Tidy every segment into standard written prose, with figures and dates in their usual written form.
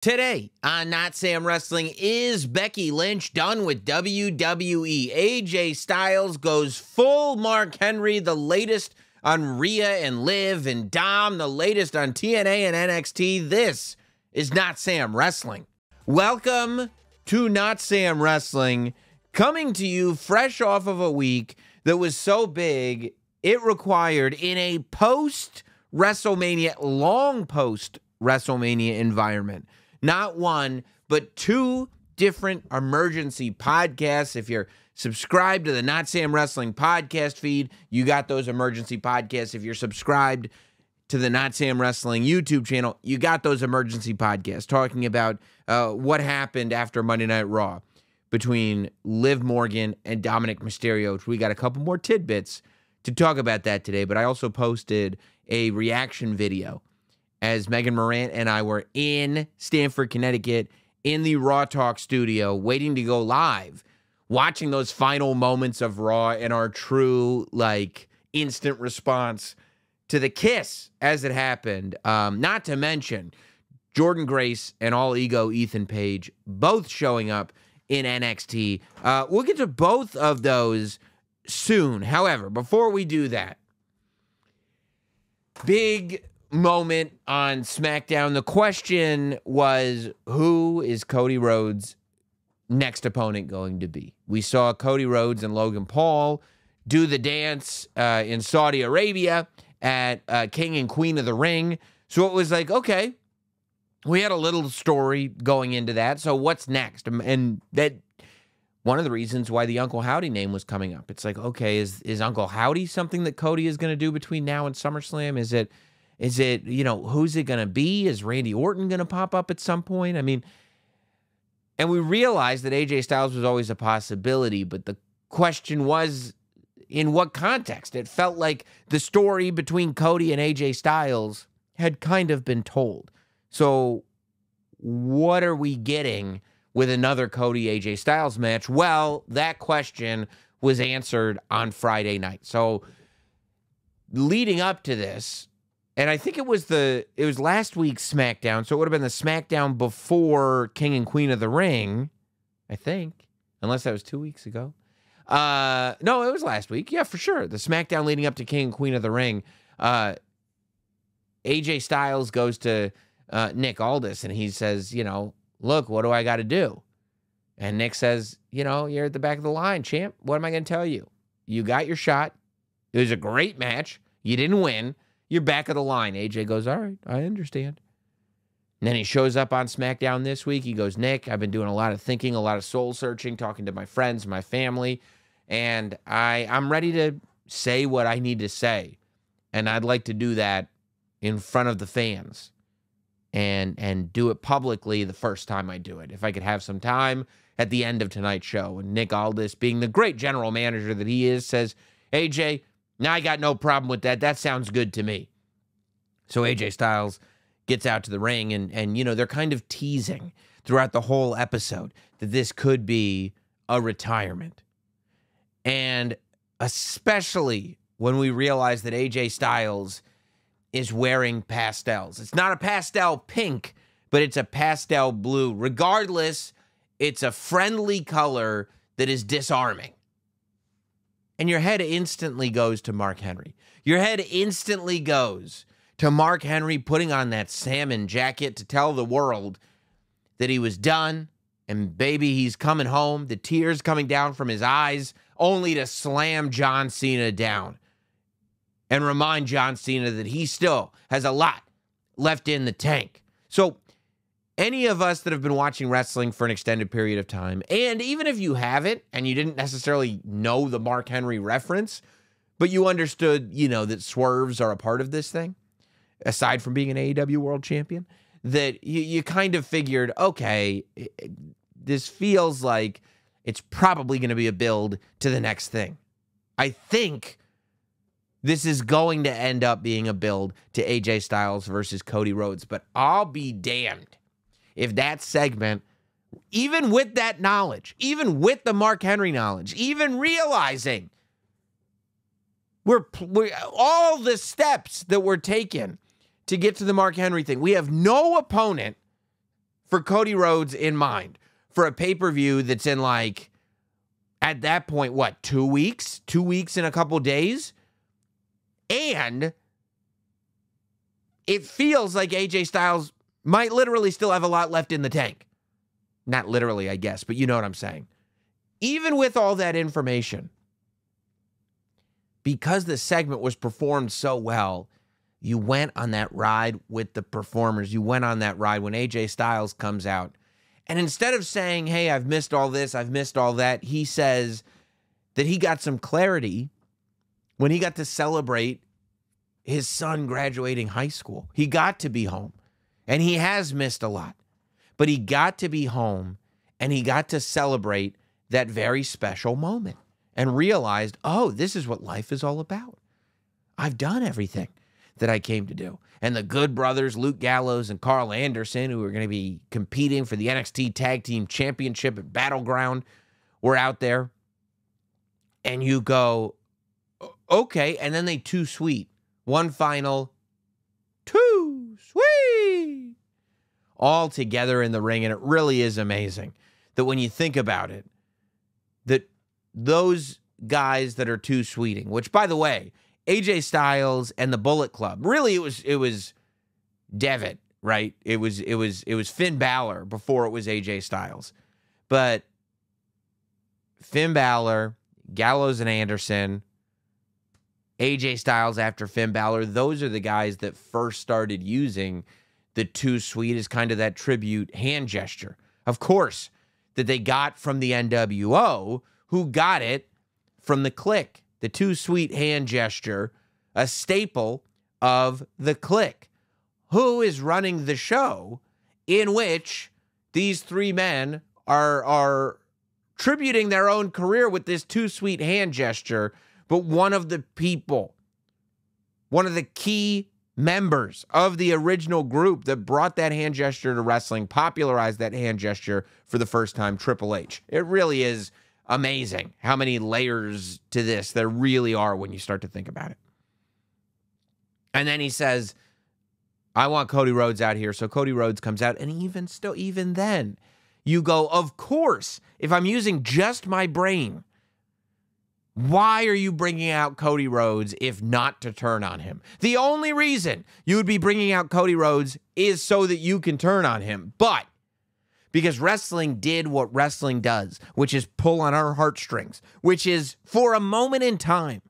Today on Notsam Wrestling, is Becky Lynch done with WWE? AJ Styles goes full Mark Henry, the latest on Rhea and Liv, and Dom, the latest on TNA and NXT. This is Notsam Wrestling. Welcome to Notsam Wrestling, coming to you fresh off of a week that was so big, it required in a post-WrestleMania, long post-WrestleMania environment, not one, but two different emergency podcasts. If you're subscribed to the Not Sam Wrestling podcast feed, you got those emergency podcasts. If you're subscribed to the Not Sam Wrestling YouTube channel, you got those emergency podcasts talking about what happened after Monday Night Raw between Liv Morgan and Dominic Mysterio. We got a couple more tidbits to talk about that today, but I also posted a reaction video as Megan Morant and I were in Stamford, Connecticut, in the Raw Talk studio, waiting to go live, watching those final moments of Raw and our true, instant response to the kiss as it happened. Not to mention Jordan Grace and All Ego Ethan Page both showing up in NXT. We'll get to both of those soon. However, before we do that, big moment on SmackDown. The question was, who is Cody Rhodes' next opponent going to be? We saw Cody Rhodes and Logan Paul do the dance in Saudi Arabia at King and Queen of the Ring. So it was like, okay, we had a little story going into that. So what's next? And that one of the reasons why the Uncle Howdy name was coming up. It's like, okay, is Uncle Howdy something that Cody is going to do between now and SummerSlam? Is it, who's it going to be? Is Randy Orton going to pop up at some point? I mean, and we realized that AJ Styles was always a possibility, but the question was, in what context? It felt like the story between Cody and AJ Styles had kind of been told. So what are we getting with another Cody AJ Styles match? Well, that question was answered on Friday night. So leading up to this, and I think it was last week's SmackDown, so it would have been the SmackDown before King and Queen of the Ring, I think, unless that was 2 weeks ago. No, it was last week. Yeah, for sure. The SmackDown leading up to King and Queen of the Ring. AJ Styles goes to Nick Aldis, and he says, look, what do I got to do? And Nick says, you're at the back of the line, champ. What am I going to tell you? You got your shot. It was a great match. You didn't win. You're back of the line. AJ goes, all right, I understand. And then he shows up on SmackDown this week. He goes, Nick, I've been doing a lot of thinking, a lot of soul searching, talking to my friends, my family, and I'm ready to say what I need to say. And I'd like to do that in front of the fans and do it publicly the first time I do it. If I could have some time at the end of tonight's show. And Nick Aldis, being the great general manager that he is, says, AJ, now I got no problem with that. That sounds good to me. So AJ Styles gets out to the ring, and they're kind of teasing throughout the whole episode that this could be a retirement. And especially when we realize that AJ Styles is wearing pastels. It's not a pastel pink, but it's a pastel blue. Regardless, it's a friendly color that is disarming. And your head instantly goes to Mark Henry. Your head instantly goes to Mark Henry putting on that salmon jacket to tell the world that he was done, and baby, he's coming home, the tears coming down from his eyes, only to slam John Cena down and remind John Cena that he still has a lot left in the tank. So any of us that have been watching wrestling for an extended period of time, and even if you haven't and you didn't necessarily know the Mark Henry reference, but you understood, that swerves are a part of this thing, aside from being an AEW world champion, that you kind of figured, okay, this feels like it's probably going to be a build to the next thing. I think this is going to end up being a build to AJ Styles versus Cody Rhodes, but I'll be damned if that segment, even with that knowledge, even with the Mark Henry knowledge, even realizing we're all the steps that were taken to get to the Mark Henry thing, we have no opponent for Cody Rhodes in mind for a pay-per-view that's in like, at that point, what, 2 weeks? 2 weeks and a couple days? And it feels like AJ Styles might literally still have a lot left in the tank. Not literally, I guess, but you know what I'm saying. Even with all that information, because the segment was performed so well, you went on that ride with the performers. You went on that ride when AJ Styles comes out. And instead of saying, hey, I've missed all this, I've missed all that, he says that he got some clarity when he got to celebrate his son graduating high school. He got to be home. And he has missed a lot. But he got to be home, and he got to celebrate that very special moment and realized, oh, this is what life is all about. I've done everything that I came to do. And the Good Brothers, Luke Gallows and Carl Anderson, who are going to be competing for the NXT Tag Team Championship at Battleground, were out there. And you go, okay. And then they too sweet. One final, too sweet. All together in the ring. And it really is amazing that when you think about it, that those guys that are too sweeting, which, by the way, AJ Styles and the Bullet Club, really it was Devitt, right? It was Finn Balor before it was AJ Styles. But Finn Balor, Gallows and Anderson, AJ Styles after Finn Balor, those are the guys that first started using the too sweet as kind of that tribute hand gesture. Of course, that they got from the NWO, who got it from the Clique. The too sweet hand gesture, a staple of the Clique. Who is running the show in which these three men are tributing their own career with this too sweet hand gesture, but one of the people, one of the key members of the original group that brought that hand gesture to wrestling, popularized that hand gesture for the first time, Triple H. It really is amazing how many layers to this there really are when you start to think about it. And then he says, I want Cody Rhodes out here. So Cody Rhodes comes out, and even then, you go, of course, if I'm using just my brain, why are you bringing out Cody Rhodes if not to turn on him? The only reason you would be bringing out Cody Rhodes is so that you can turn on him. But because wrestling did what wrestling does, which is pull on our heartstrings, which is, for a moment in time,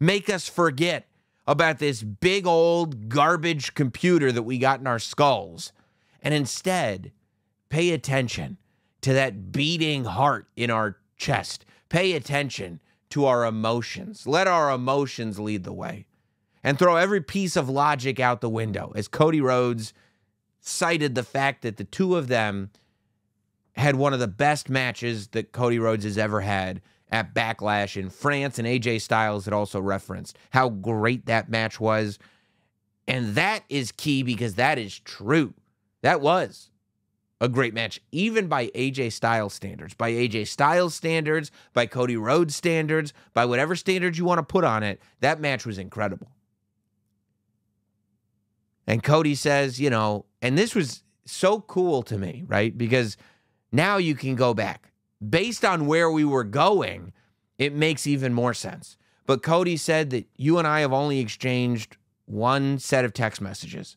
make us forget about this big old garbage computer that we got in our skulls, and instead pay attention to that beating heart in our chest. Pay attention to our emotions. Let our emotions lead the way. And throw every piece of logic out the window, as Cody Rhodes cited the fact that the two of them had one of the best matches that Cody Rhodes has ever had at Backlash in France, and AJ Styles had also referenced how great that match was. And that is key because that is true. That was a great match, even by AJ Styles standards. By AJ Styles standards, by Cody Rhodes standards, by whatever standards you want to put on it, that match was incredible. And Cody says, you know, and this was so cool to me, right? Because now you can go back. Based on where we were going, it makes even more sense. But Cody said that you and I have only exchanged one set of text messages.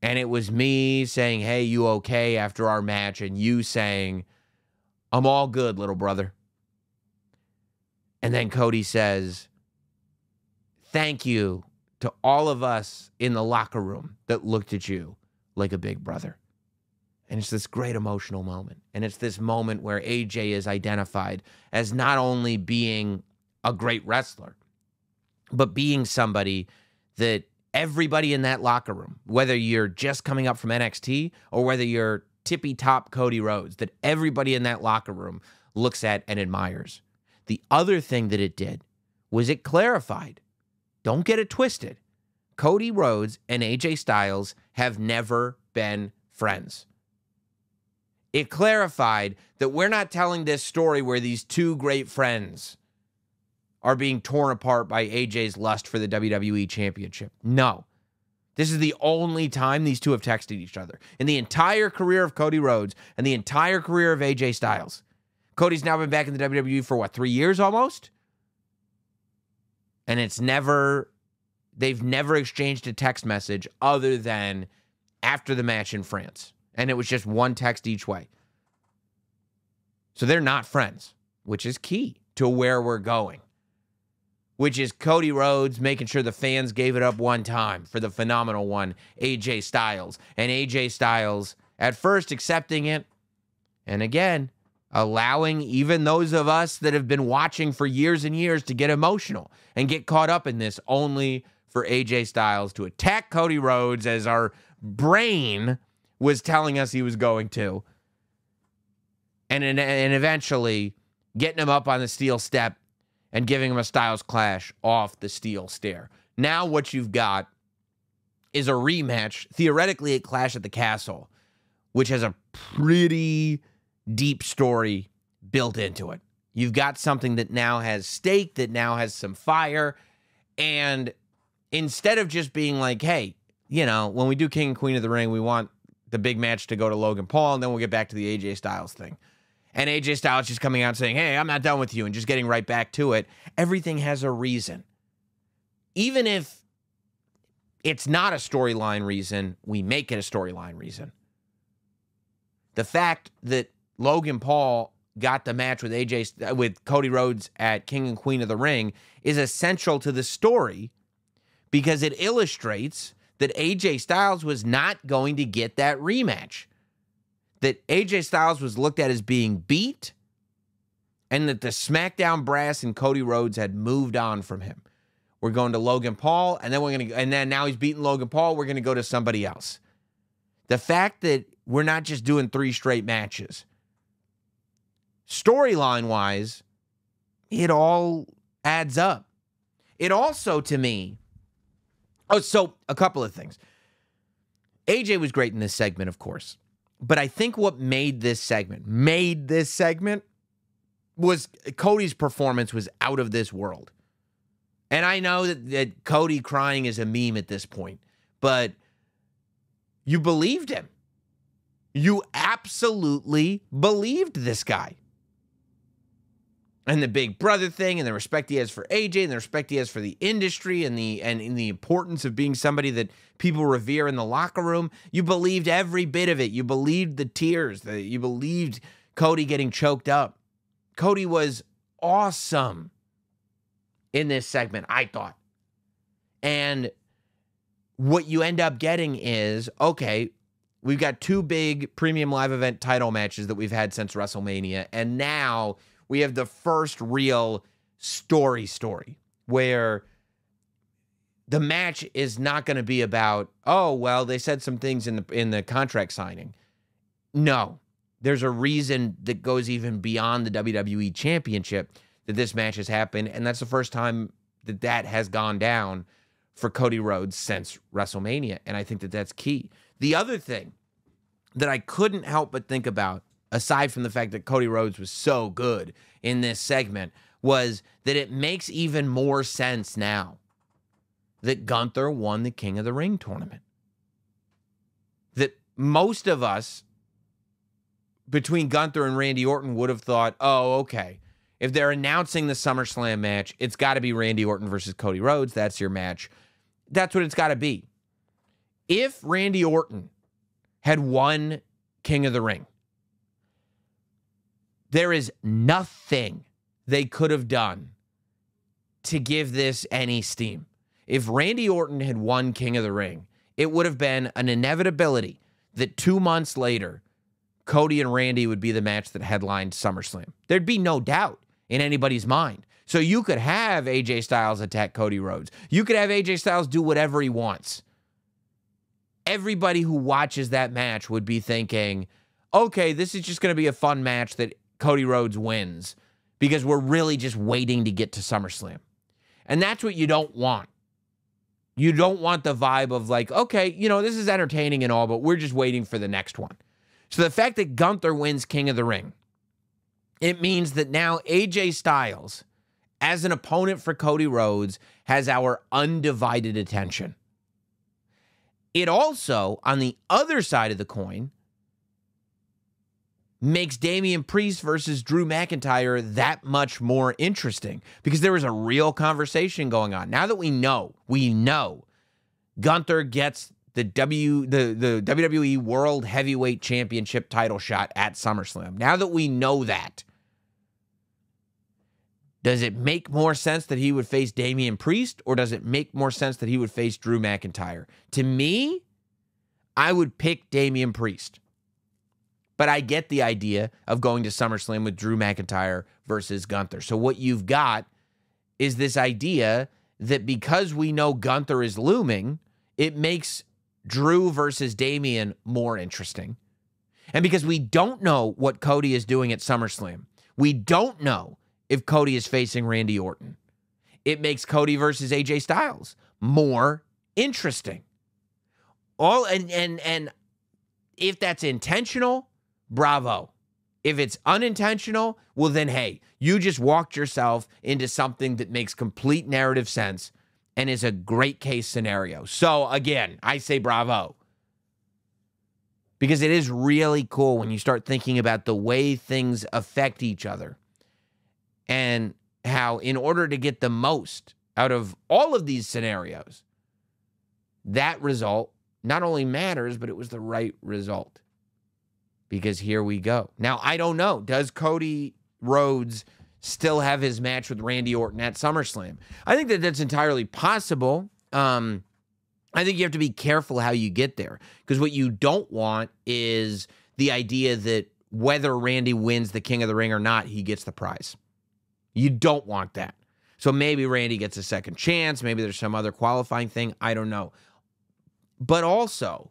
And it was me saying, hey, you okay after our match? And you saying, I'm all good, little brother. And then Cody says, thank you to all of us in the locker room that looked at you like a big brother. And it's this great emotional moment. And it's this moment where AJ is identified as not only being a great wrestler, but being somebody that everybody in that locker room, whether you're just coming up from NXT or whether you're tippy-top Cody Rhodes, that everybody in that locker room looks at and admires. The other thing that it did was it clarified. Don't get it twisted. Cody Rhodes and AJ Styles have never been friends. It clarified that we're not telling this story where these two great friends are being torn apart by AJ's lust for the WWE Championship. No. This is the only time these two have texted each other in the entire career of Cody Rhodes and the entire career of AJ Styles. Cody's now been back in the WWE for, 3 years almost? And they've never exchanged a text message other than after the match in France. And it was just one text each way. So they're not friends, which is key to where we're going. Which is Cody Rhodes making sure the fans gave it up one time for the phenomenal one, AJ Styles. And AJ Styles at first accepting it, and again, allowing even those of us that have been watching for years and years to get emotional and get caught up in this, only for AJ Styles to attack Cody Rhodes as our brain was telling us he was going to. And eventually getting him up on the steel step and giving him a Styles Clash off the steel stair. Now what you've got is a rematch, theoretically at Clash at the Castle, which has a pretty deep story built into it. You've got something that now has stake, that now has some fire, and instead of just being like, hey, when we do King and Queen of the Ring, we want the big match to go to Logan Paul, and then we'll get back to the AJ Styles thing. And AJ Styles just coming out saying, hey, I'm not done with you, and just getting right back to it. Everything has a reason. Even if it's not a storyline reason, we make it a storyline reason. The fact that Logan Paul got the match with Cody Rhodes at King and Queen of the Ring is essential to the story because it illustrates that AJ Styles was not going to get that rematch. That AJ Styles was looked at as being beat, and that the SmackDown brass and Cody Rhodes had moved on from him. We're going to Logan Paul, and then now he's beating Logan Paul. We're going to go to somebody else. The fact that we're not just doing 3 straight matches, storyline-wise, it all adds up. It also, to me, so a couple of things. AJ was great in this segment, of course. But I think what made this segment was Cody's performance was out of this world. And I know that Cody crying is a meme at this point, but you believed him. You absolutely believed this guy. And the big brother thing, and the respect he has for AJ, and the respect he has for the industry, and the importance of being somebody that people revere in the locker room. You believed every bit of it. You believed the tears. You believed Cody getting choked up. Cody was awesome in this segment, I thought. And what you end up getting is, okay, we've got 2 big premium live event title matches that we've had since WrestleMania, and now we have the first real story where the match is not going to be about, oh, well, they said some things in the contract signing. No, there's a reason that goes even beyond the WWE Championship that this match has happened, and that's the first time that has gone down for Cody Rhodes since WrestleMania, and I think that that's key. The other thing that I couldn't help but think about, aside from the fact that Cody Rhodes was so good in this segment, was that it makes even more sense now that Gunther won the King of the Ring tournament. That most of us, between Gunther and Randy Orton, would have thought, oh, okay, if they're announcing the SummerSlam match, it's got to be Randy Orton versus Cody Rhodes. That's your match. That's what it's got to be. If Randy Orton had won King of the Ring, there is nothing they could have done to give this any steam. If Randy Orton had won King of the Ring, it would have been an inevitability that 2 months later, Cody and Randy would be the match that headlined SummerSlam. There'd be no doubt in anybody's mind. So you could have AJ Styles attack Cody Rhodes. You could have AJ Styles do whatever he wants. Everybody who watches that match would be thinking, okay, this is just going to be a fun match that Cody Rhodes wins because we're really just waiting to get to SummerSlam. And that's what you don't want. You don't want the vibe of like, okay, this is entertaining and all, but we're just waiting for the next one. So the fact that Gunther wins King of the Ring, it means that now AJ Styles, as an opponent for Cody Rhodes, has our undivided attention. It also, on the other side of the coin, makes Damian Priest versus Drew McIntyre that much more interesting because there was a real conversation going on. Now that we know Gunther gets the WWE World Heavyweight Championship title shot at SummerSlam. Now that we know that, does it make more sense that he would face Damian Priest, or does it make more sense that he would face Drew McIntyre? To me, I would pick Damian Priest. But I get the idea of going to SummerSlam with Drew McIntyre versus Gunther. So what you've got is this idea that because we know Gunther is looming, it makes Drew versus Damian more interesting. And because we don't know what Cody is doing at SummerSlam, we don't know if Cody is facing Randy Orton, it makes Cody versus AJ Styles more interesting. And if that's intentional, bravo. If it's unintentional, well then, hey, you just walked yourself into something that makes complete narrative sense and is a great case scenario. So again, I say bravo. Because it is really cool when you start thinking about the way things affect each other and how in order to get the most out of all of these scenarios, that result not only matters, but it was the right result. Because here we go. Now, I don't know. Does Cody Rhodes still have his match with Randy Orton at SummerSlam? I think that that's entirely possible. I think you have to be careful how you get there. Because what you don't want is the idea that whether Randy wins the King of the Ring or not, he gets the prize. You don't want that. So maybe Randy gets a second chance. Maybe there's some other qualifying thing. I don't know. But also,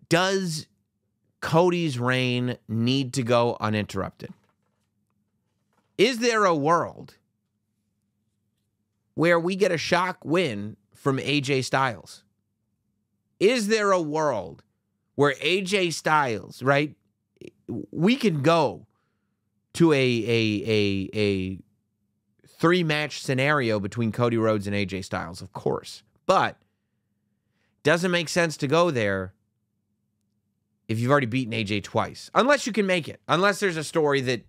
does Cody's reign need to go uninterrupted? Is there a world where we get a shock win from AJ Styles? Is there a world where AJ Styles, right? We can go to a three-match scenario between Cody Rhodes and AJ Styles, of course. But doesn't make sense to go there if you've already beaten AJ twice. Unless you can make it. Unless there's a story that,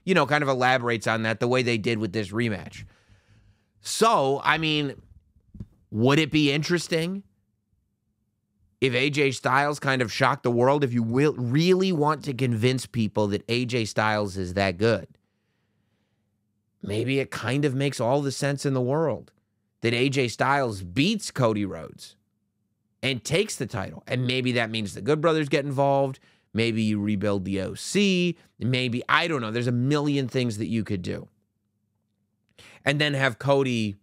you know, kind of elaborates on that the way they did with this rematch. So, I mean, would it be interesting if AJ Styles kind of shocked the world? If you will really want to convince people that AJ Styles is that good, maybe it kind of makes all the sense in the world that AJ Styles beats Cody Rhodes and takes the title. And maybe that means the Good Brothers get involved. Maybe you rebuild the OC. Maybe, I don't know. There's a million things that you could do. And then have Cody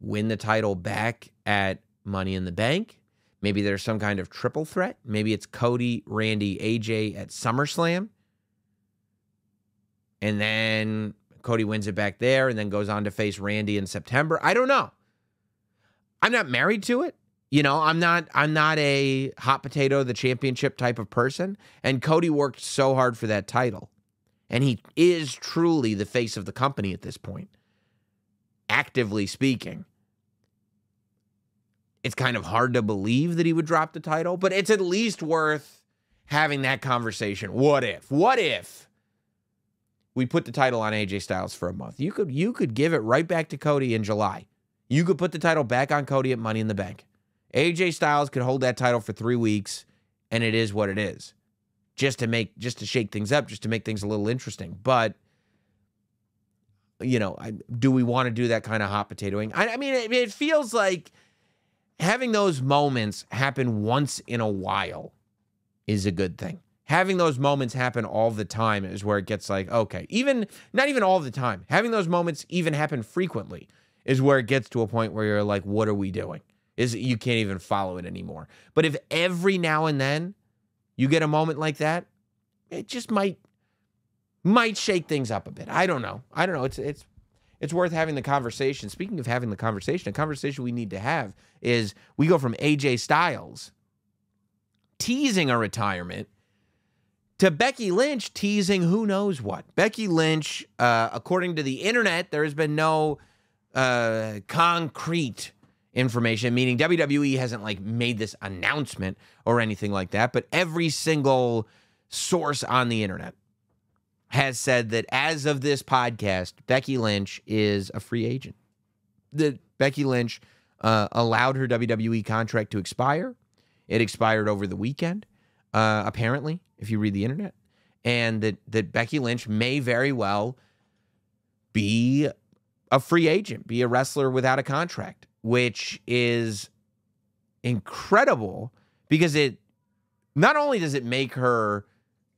win the title back at Money in the Bank. Maybe there's some kind of triple threat. Maybe it's Cody, Randy, AJ at SummerSlam. And then Cody wins it back there and then goes on to face Randy in September. I don't know. I'm not married to it. You know, I'm not a hot potato, the championship type of person. And Cody worked so hard for that title. And he is truly the face of the company at this point. Actively speaking. It's kind of hard to believe that he would drop the title, but it's at least worth having that conversation. What if we put the title on AJ Styles for a month? You could give it right back to Cody in July. You could put the title back on Cody at Money in the Bank. AJ Styles could hold that title for 3 weeks, and it is what it is. Just to shake things up, just to make things a little interesting. But, you know, do we want to do that kind of hot potatoing? I mean, it feels like having those moments happen once in a while is a good thing. Having those moments happen all the time is where it gets like, okay, not even all the time. Having those moments even happen frequently is where it gets to a point where you're like, what are we doing? You can't even follow it anymore. But if every now and then you get a moment like that, it just might shake things up a bit. I don't know. It's worth having the conversation. Speaking of having the conversation, a conversation we need to have is we go from AJ Styles teasing a retirement to Becky Lynch teasing who knows what. Becky Lynch, according to the internet, there has been no concrete information, meaning WWE hasn't like made this announcement or anything like that, but every single source on the internet has said that as of this podcast, Becky Lynch is a free agent. That Becky Lynch allowed her WWE contract to expire. It expired over the weekend, apparently, if you read the internet. And that Becky Lynch may very well be a free agent, be a wrestler without a contract, which is incredible because it not only does it make her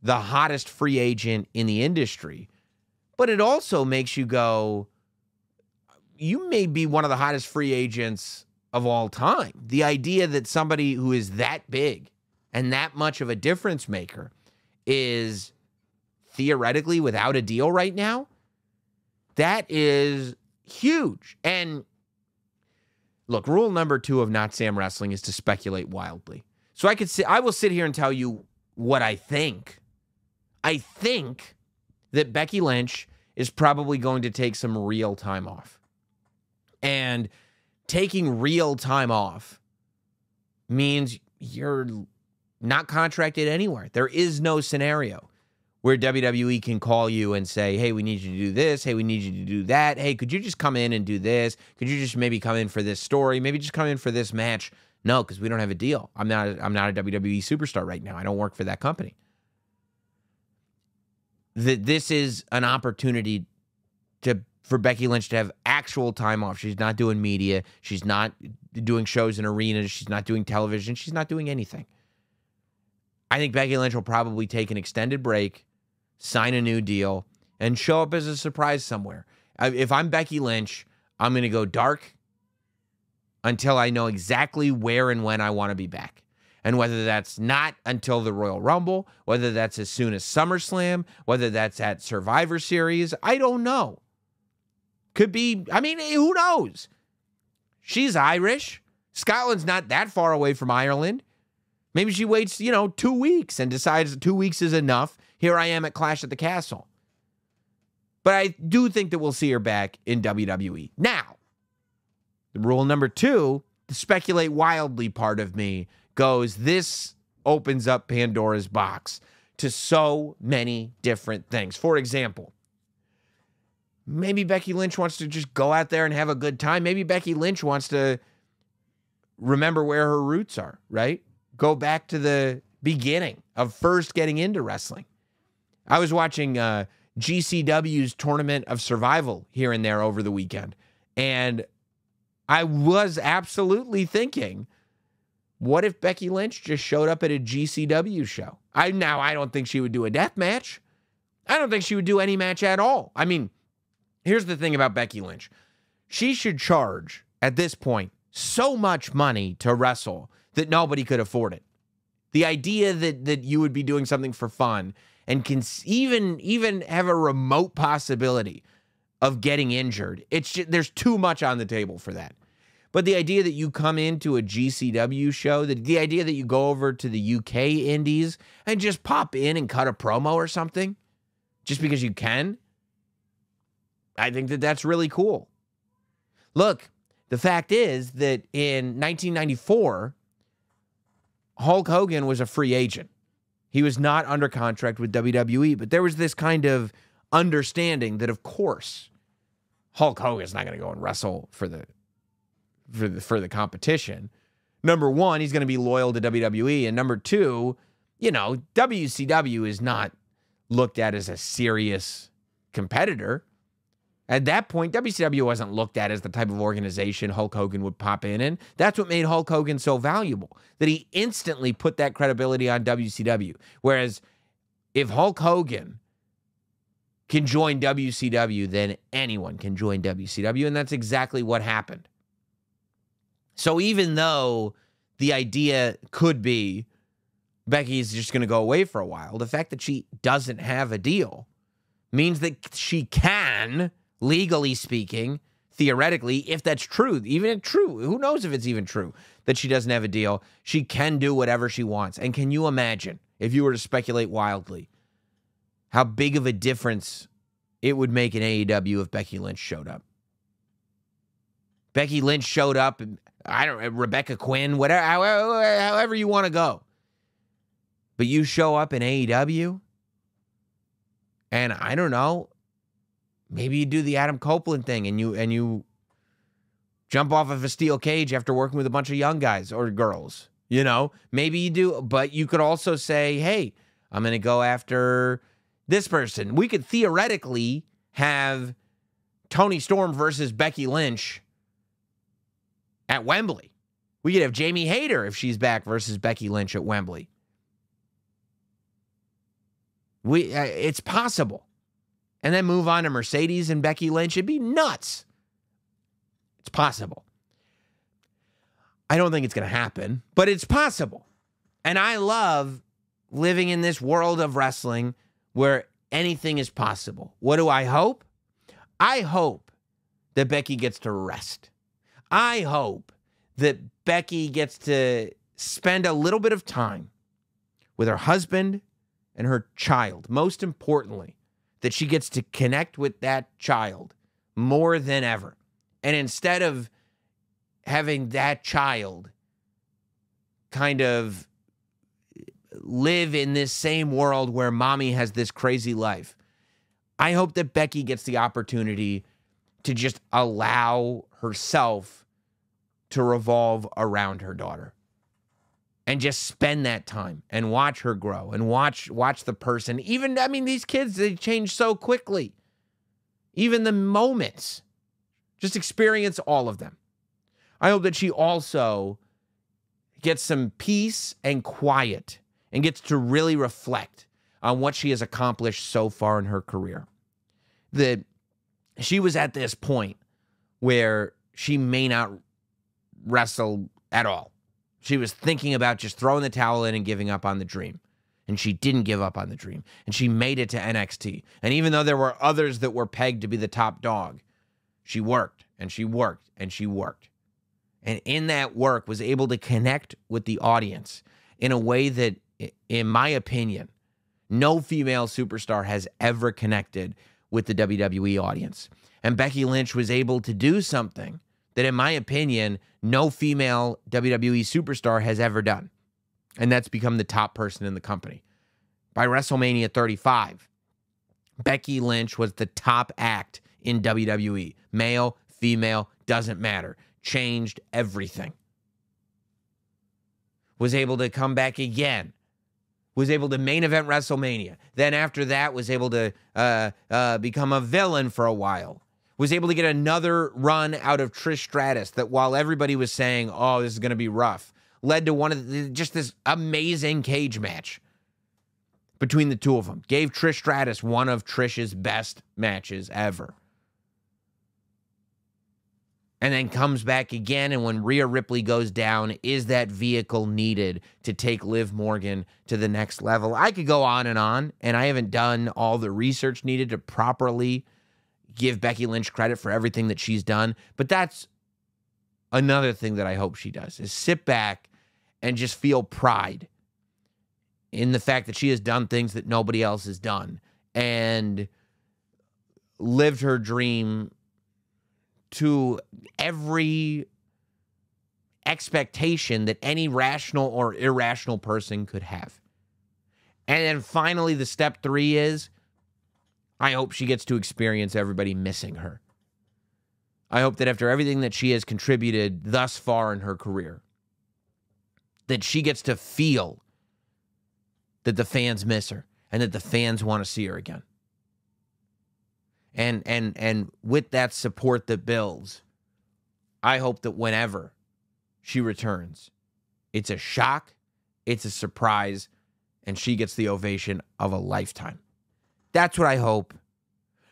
the hottest free agent in the industry, but it also makes you go, you may be one of the hottest free agents of all time. The idea that somebody who is that big and that much of a difference maker is theoretically without a deal right now, that is huge. And look, rule number 2 of Notsam Wrestling is to speculate wildly. So I will sit here and tell you what I think. I think that Becky Lynch is probably going to take some real time off. And taking real time off means you're not contracted anywhere. There is no scenario where WWE can call you and say, hey, we need you to do this. Hey, we need you to do that. Hey, could you just come in and do this? Could you just maybe come in for this story? Maybe just come in for this match? No, because we don't have a deal. I'm not a WWE superstar right now. I don't work for that company. This is an opportunity for Becky Lynch to have actual time off. She's not doing media. She's not doing shows in arenas. She's not doing television. She's not doing anything. I think Becky Lynch will probably take an extended break, sign a new deal, and show up as a surprise somewhere. If I'm Becky Lynch, I'm going to go dark until I know exactly where and when I want to be back. And whether that's not until the Royal Rumble, whether that's as soon as SummerSlam, whether that's at Survivor Series, I don't know. Could be, I mean, who knows? She's Irish. Scotland's not that far away from Ireland. Maybe she waits, 2 weeks and decides 2 weeks is enough. Here I am at Clash at the Castle. But I do think that we'll see her back in WWE. Now, the rule number 2, the speculate wildly part of me goes, this opens up Pandora's box to so many different things. For example, maybe Becky Lynch wants to just go out there and have a good time. Maybe Becky Lynch wants to remember where her roots are, right? Go back to the beginning of first getting into wrestling. I was watching GCW's Tournament of Survival here and there over the weekend, and I was absolutely thinking, what if Becky Lynch just showed up at a GCW show? I don't think she would do a death match. I don't think she would do any match at all. I mean, here's the thing about Becky Lynch. She should charge, at this point, so much money to wrestle that nobody could afford it. The idea that you would be doing something for fun and can even have a remote possibility of getting injured, there's too much on the table for that. But the idea that you come into a GCW show, the idea that you go over to the UK indies and just pop in and cut a promo or something, just because you can, I think that that's really cool. Look, the fact is that in 1994, Hulk Hogan was a free agent. He was not under contract with WWE, but there was this kind of understanding that, of course, Hulk Hogan's not going to go and wrestle for the competition. Number one, he's going to be loyal to WWE, and number two, WCW is not looked at as a serious competitor. At that point, WCW wasn't looked at as the type of organization Hulk Hogan would pop in, and that's what made Hulk Hogan so valuable, that he instantly put that credibility on WCW. Whereas if Hulk Hogan can join WCW, then anyone can join WCW, and that's exactly what happened. So even though the idea could be Becky's just going to go away for a while, the fact that she doesn't have a deal means that she can, legally speaking, theoretically, if that's true, even if true, who knows if it's even true, that she doesn't have a deal, she can do whatever she wants. And can you imagine, if you were to speculate wildly, how big of a difference it would make in AEW if Becky Lynch showed up? Becky Lynch showed up Rebecca Quinn, whatever, however you want to go. But you show up in AEW, and I don't know, maybe you do the Adam Copeland thing, and you jump off of a steel cage after working with a bunch of young guys or girls. Maybe you do, but you could also say, hey, I'm going to go after this person. We could theoretically have Toni Storm versus Becky Lynch at Wembley. We could have Jamie Hayter, if she's back, versus Becky Lynch at Wembley. It's possible. And then move on to Mercedes and Becky Lynch. It'd be nuts. It's possible. I don't think it's going to happen, but it's possible. And I love living in this world of wrestling where anything is possible. What do I hope? I hope that Becky gets to rest. I hope that Becky gets to spend a little bit of time with her husband and her child. Most importantly, that she gets to connect with that child more than ever. And instead of having that child kind of live in this same world where mommy has this crazy life, I hope that Becky gets the opportunity to just allow herself to revolve around her daughter and just spend that time and watch her grow and watch the person. Even, these kids, they change so quickly. Even the moments. Just experience all of them. I hope that she also gets some peace and quiet and gets to really reflect on what she has accomplished so far in her career. That she was at this point where she may not wrestle at all. She was thinking about just throwing the towel in and giving up on the dream. And she didn't give up on the dream. And she made it to NXT. And even though there were others that were pegged to be the top dog, she worked and she worked and she worked. And in that work was able to connect with the audience in a way that, in my opinion, no female superstar has ever connected with the WWE audience. And Becky Lynch was able to do something that, in my opinion, no female WWE superstar has ever done. And that's become the top person in the company. By WrestleMania 35, Becky Lynch was the top act in WWE. Male, female, doesn't matter. Changed everything. Was able to come back again. Was able to main event WrestleMania. Then after that was able to become a villain for a while. Was able to get another run out of Trish Stratus that, while everybody was saying, oh, this is going to be rough, led to just this amazing cage match between the two of them. Gave Trish Stratus one of Trish's best matches ever. And then comes back again, and when Rhea Ripley goes down, is that vehicle needed to take Liv Morgan to the next level? I could go on, and I haven't done all the research needed to properly give Becky Lynch credit for everything that she's done. But that's another thing that I hope she does, is sit back and just feel pride in the fact that she has done things that nobody else has done and lived her dream to every expectation that any rational or irrational person could have. And then finally, the step 3 is, I hope she gets to experience everybody missing her. I hope that after everything that she has contributed thus far in her career, that she gets to feel that the fans miss her and that the fans want to see her again. And with that support that builds, I hope that whenever she returns, it's a shock, it's a surprise, and she gets the ovation of a lifetime. That's what I hope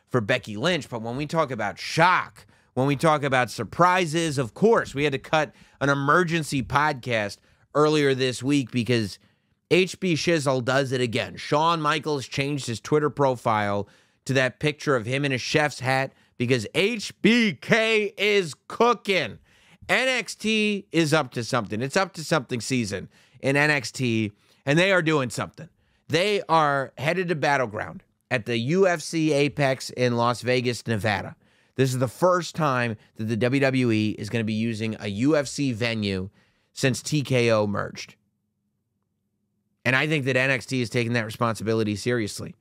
for Becky Lynch. But when we talk about shock, when we talk about surprises, of course, we had to cut an emergency podcast earlier this week because HB Shizzle does it again. Shawn Michaels changed his Twitter profile to that picture of him in a chef's hat because HBK is cooking. NXT is up to something. It's up to something season in NXT, and they are doing something. They are headed to Battleground at the UFC Apex in Las Vegas, Nevada. This is the first time that the WWE is going to be using a UFC venue since TKO merged. And I think that NXT is taking that responsibility seriously.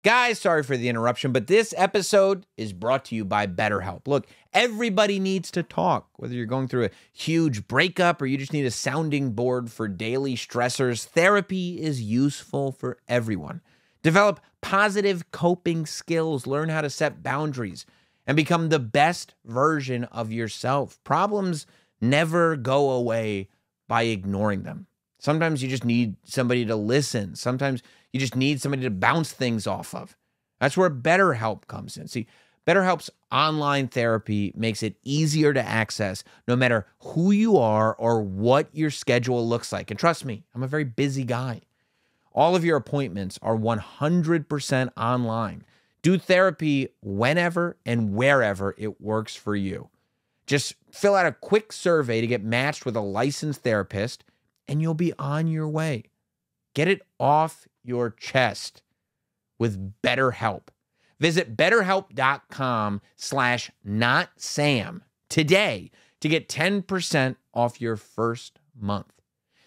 Guys, sorry for the interruption, but this episode is brought to you by BetterHelp. Look, everybody needs to talk, whether you're going through a huge breakup or you just need a sounding board for daily stressors. Therapy is useful for everyone. Develop positive coping skills, learn how to set boundaries, and become the best version of yourself. Problems never go away by ignoring them. Sometimes you just need somebody to listen. Sometimes you just need somebody to bounce things off of. That's where BetterHelp comes in. See, BetterHelp's online therapy makes it easier to access no matter who you are or what your schedule looks like. And trust me, I'm a very busy guy. All of your appointments are 100% online. Do therapy whenever and wherever it works for you. Just fill out a quick survey to get matched with a licensed therapist, and you'll be on your way. Get it off your chest with BetterHelp. Visit BetterHelp.com/NotSam today to get 10% off your first month.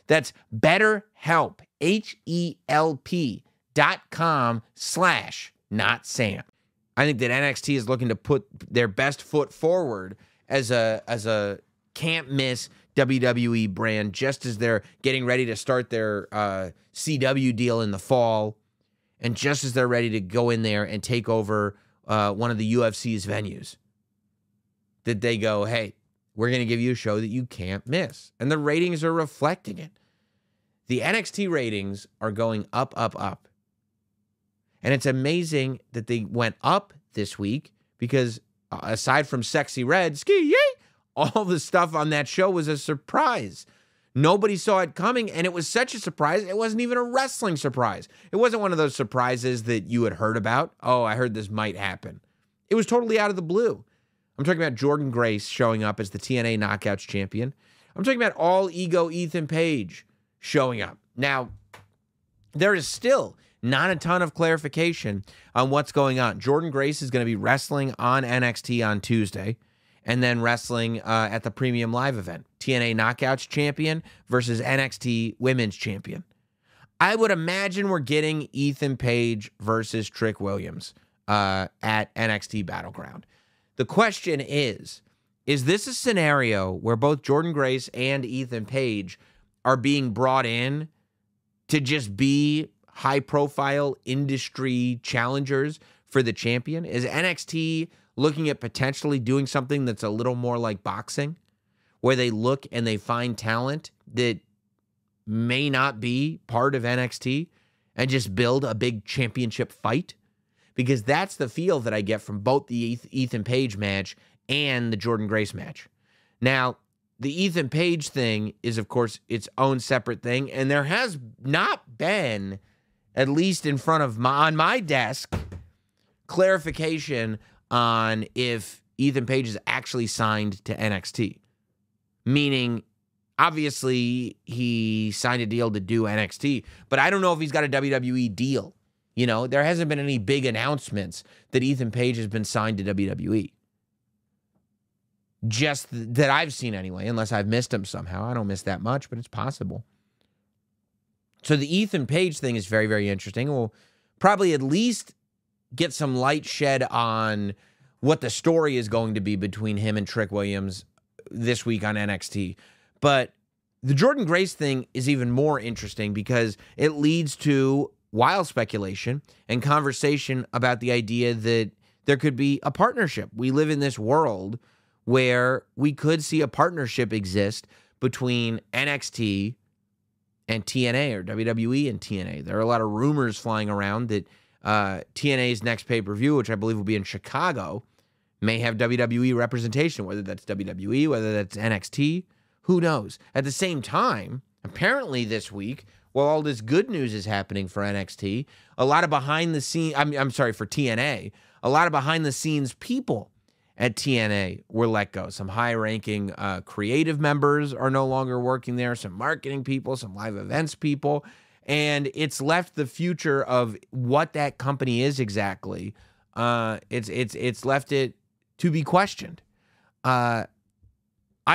That's BetterHelp, HELP.com/NotSam. I think that NXT is looking to put their best foot forward as a can't miss WWE brand, just as they're getting ready to start their CW deal in the fall, and just as they're ready to go in there and take over one of the UFC's venues. That they go, hey, we're going to give you a show that you can't miss. And the ratings are reflecting it. The NXT ratings are going up, up, up. And it's amazing that they went up this week because aside from Sexy Red, ski, yay, all the stuff on that show was a surprise. Nobody saw it coming, and it was such a surprise, it wasn't even a wrestling surprise. It wasn't one of those surprises that you had heard about. Oh, I heard this might happen. It was totally out of the blue. I'm talking about Jordynne Grace showing up as the TNA Knockouts champion. I'm talking about All Ego Ethan Page showing up. Now, there is still not a ton of clarification on what's going on. Jordynne Grace is going to be wrestling on NXT on Tuesday, and then wrestling at the Premium Live event. TNA Knockouts champion versus NXT Women's champion. I would imagine we're getting Ethan Page versus Trick Williams at NXT Battleground. The question is this a scenario where both Jordynne Grace and Ethan Page are being brought in to just be high-profile industry challengers for the champion? Is NXT looking at potentially doing something that's a little more like boxing, where they look and they find talent that may not be part of NXT and just build a big championship fight? Because that's the feel that I get from both the Ethan Page match and the Jordynne Grace match. Now, the Ethan Page thing is, of course, its own separate thing, and there has not been, at least in front of on my desk, clarification on if Ethan Page is actually signed to NXT. Meaning, obviously, he signed a deal to do NXT, but I don't know if he's got a WWE deal. You know, there hasn't been any big announcements that Ethan Page has been signed to WWE. Just that I've seen anyway, unless I've missed him somehow. I don't miss that much, but it's possible. So the Ethan Page thing is very, very interesting. We'll probably at least get some light shed on what the story is going to be between him and Trick Williams this week on NXT. But the Jordynne Grace thing is even more interesting because it leads to wild speculation and conversation about the idea that there could be a partnership. We live in this world where we could see a partnership exist between NXT and TNA, or WWE and TNA. There are a lot of rumors flying around that TNA's next pay-per-view, which I believe will be in Chicago, may have WWE representation, whether that's WWE, whether that's NXT, who knows? At the same time, apparently this week, while all this good news is happening for NXT, a lot of behind-the-scenes, for TNA, a lot of behind-the-scenes people at TNA were let go. Some high-ranking creative members are no longer working there, some marketing people, some live events people, and it's left the future of what that company is exactly. It's left it to be questioned. I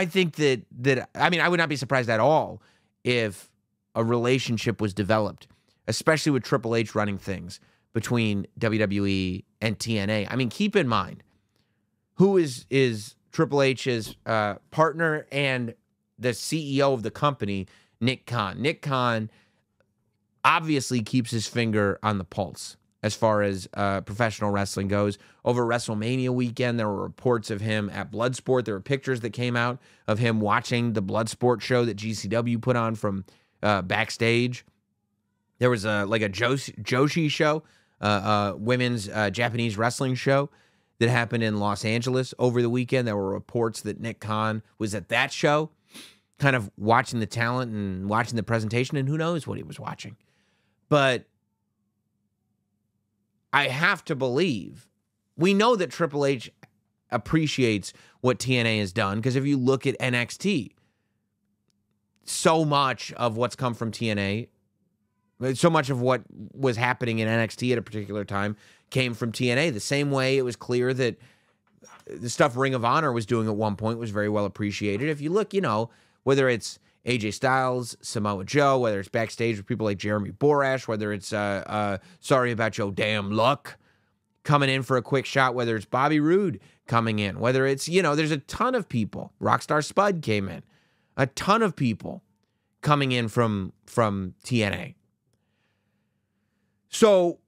think I would not be surprised at all if a relationship was developed, especially with Triple H running things between WWE and TNA. I mean, keep in mind, who is Triple H's partner and the CEO of the company, Nick Khan. Nick Khan obviously keeps his finger on the pulse as far as professional wrestling goes. Over WrestleMania weekend, there were reports of him at Bloodsport. There were pictures that came out of him watching the Bloodsport show that GCW put on from backstage. There was a Joshi show, women's Japanese wrestling show that happened in Los Angeles over the weekend. There were reports that Nick Khan was at that show, kind of watching the talent and watching the presentation, and who knows what he was watching. But I have to believe, we know that Triple H appreciates what TNA has done, because if you look at NXT, so much of what's come from TNA, so much of what was happening in NXT at a particular time came from TNA. The same way it was clear that the stuff Ring of Honor was doing at one point was very well appreciated. If you look, whether it's AJ Styles, Samoa Joe, whether it's backstage with people like Jeremy Borash, whether it's Sorry About Your Damn Luck coming in for a quick shot, whether it's Bobby Roode coming in, whether it's, there's a ton of people. Rockstar Spud came in. A ton of people coming in from TNA. So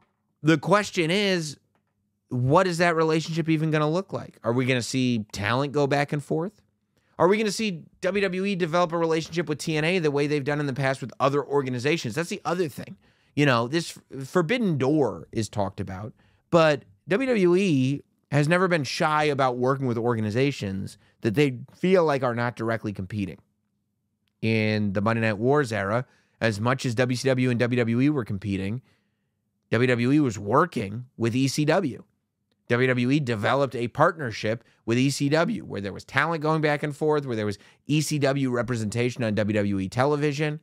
the question is, what is that relationship even going to look like? Are we going to see talent go back and forth? Are we going to see WWE develop a relationship with TNA the way they've done in the past with other organizations? That's the other thing. This forbidden door is talked about, but WWE has never been shy about working with organizations that they feel like are not directly competing. In the Monday Night Wars era, as much as WCW and WWE were competing, WWE was working with ECW. WWE developed a partnership with ECW where there was talent going back and forth, where there was ECW representation on WWE television.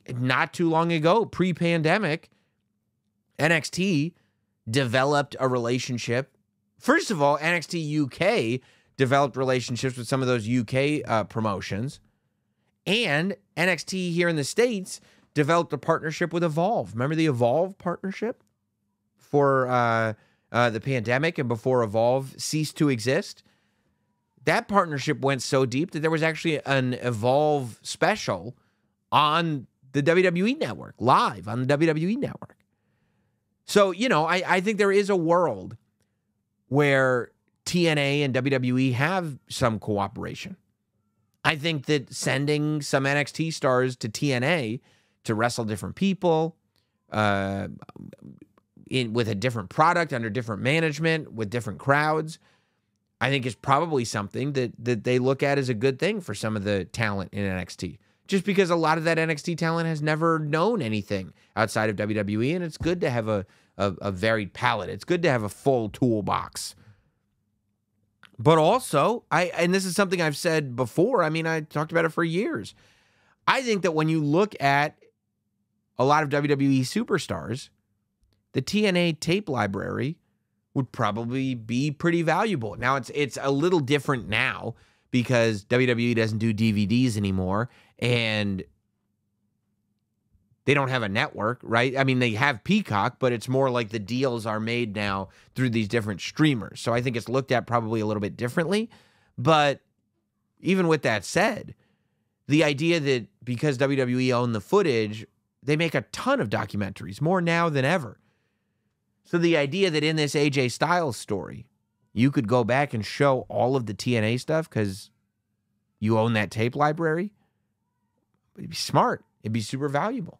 Not too long ago, pre-pandemic, NXT developed a relationship. First of all, NXT UK developed relationships with some of those UK promotions. And NXT here in the States developed a partnership with Evolve. Remember the Evolve partnership for the pandemic and before Evolve ceased to exist? That partnership went so deep that there was actually an Evolve special on the WWE Network, live on the WWE Network. So, I think there is a world where TNA and WWE have some cooperation. I think that sending some NXT stars to TNA to wrestle different people, with a different product, under different management, with different crowds, I think is probably something that they look at as a good thing for some of the talent in NXT. Just because a lot of that NXT talent has never known anything outside of WWE, and it's good to have a varied palette. It's good to have a full toolbox. But also, and this is something I've said before, I talked about it for years. I think that when you look at a lot of WWE superstars, the TNA tape library would probably be pretty valuable. Now, it's a little different now because WWE doesn't do DVDs anymore, and they don't have a network, right? They have Peacock, but it's more like the deals are made now through these different streamers. So I think it's looked at probably a little bit differently. But even with that said, the idea that because WWE owned the footage, they make a ton of documentaries, more now than ever. So the idea that in this AJ Styles story, you could go back and show all of the TNA stuff because you own that tape library, it'd be smart. It'd be super valuable.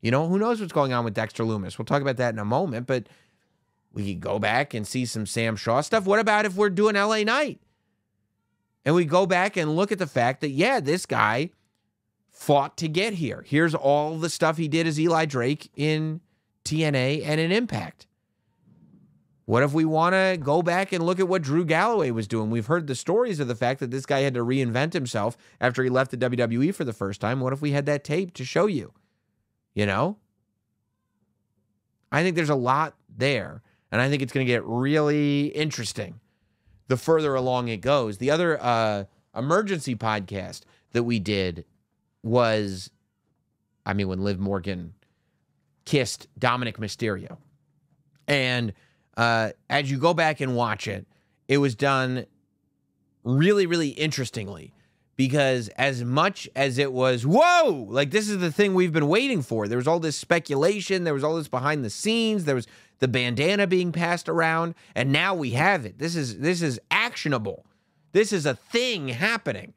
Who knows what's going on with Dexter Lumis? We'll talk about that in a moment, but we could go back and see some Sam Shaw stuff. What about if we're doing LA Knight? And we go back and look at the fact that, yeah, this guy fought to get here. Here's all the stuff he did as Eli Drake in TNA and in Impact. What if we want to go back and look at what Drew Galloway was doing? We've heard the stories of the fact that this guy had to reinvent himself after he left the WWE for the first time. What if we had that tape to show you? I think there's a lot there, and I think it's going to get really interesting the further along it goes. The other emergency podcast that we did was, when Liv Morgan kissed Dominic Mysterio. And as you go back and watch it, it was done really, really interestingly. Because as much as it was, whoa, like this is the thing we've been waiting for. There was all this speculation. There was all this behind the scenes. There was the bandana being passed around. And now we have it. This is actionable. This is a thing happening.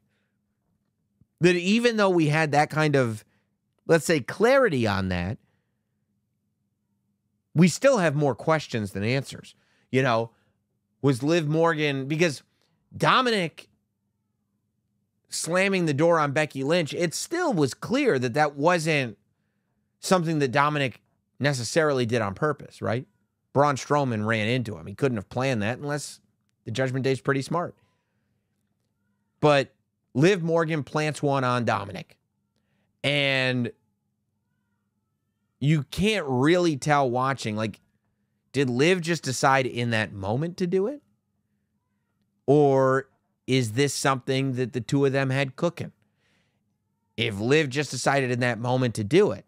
That even though we had that kind of, let's say, clarity on that, we still have more questions than answers. You know, was Liv Morgan, because Dominic slamming the door on Becky Lynch, it still was clear that that wasn't something that Dominic necessarily did on purpose, right? Braun Strowman ran into him. He couldn't have planned that unless the Judgment Day's pretty smart. But Liv Morgan plants one on Dominic. And you can't really tell watching, like, did Liv just decide in that moment to do it? Or is this something that the two of them had cooking? If Liv just decided in that moment to do it,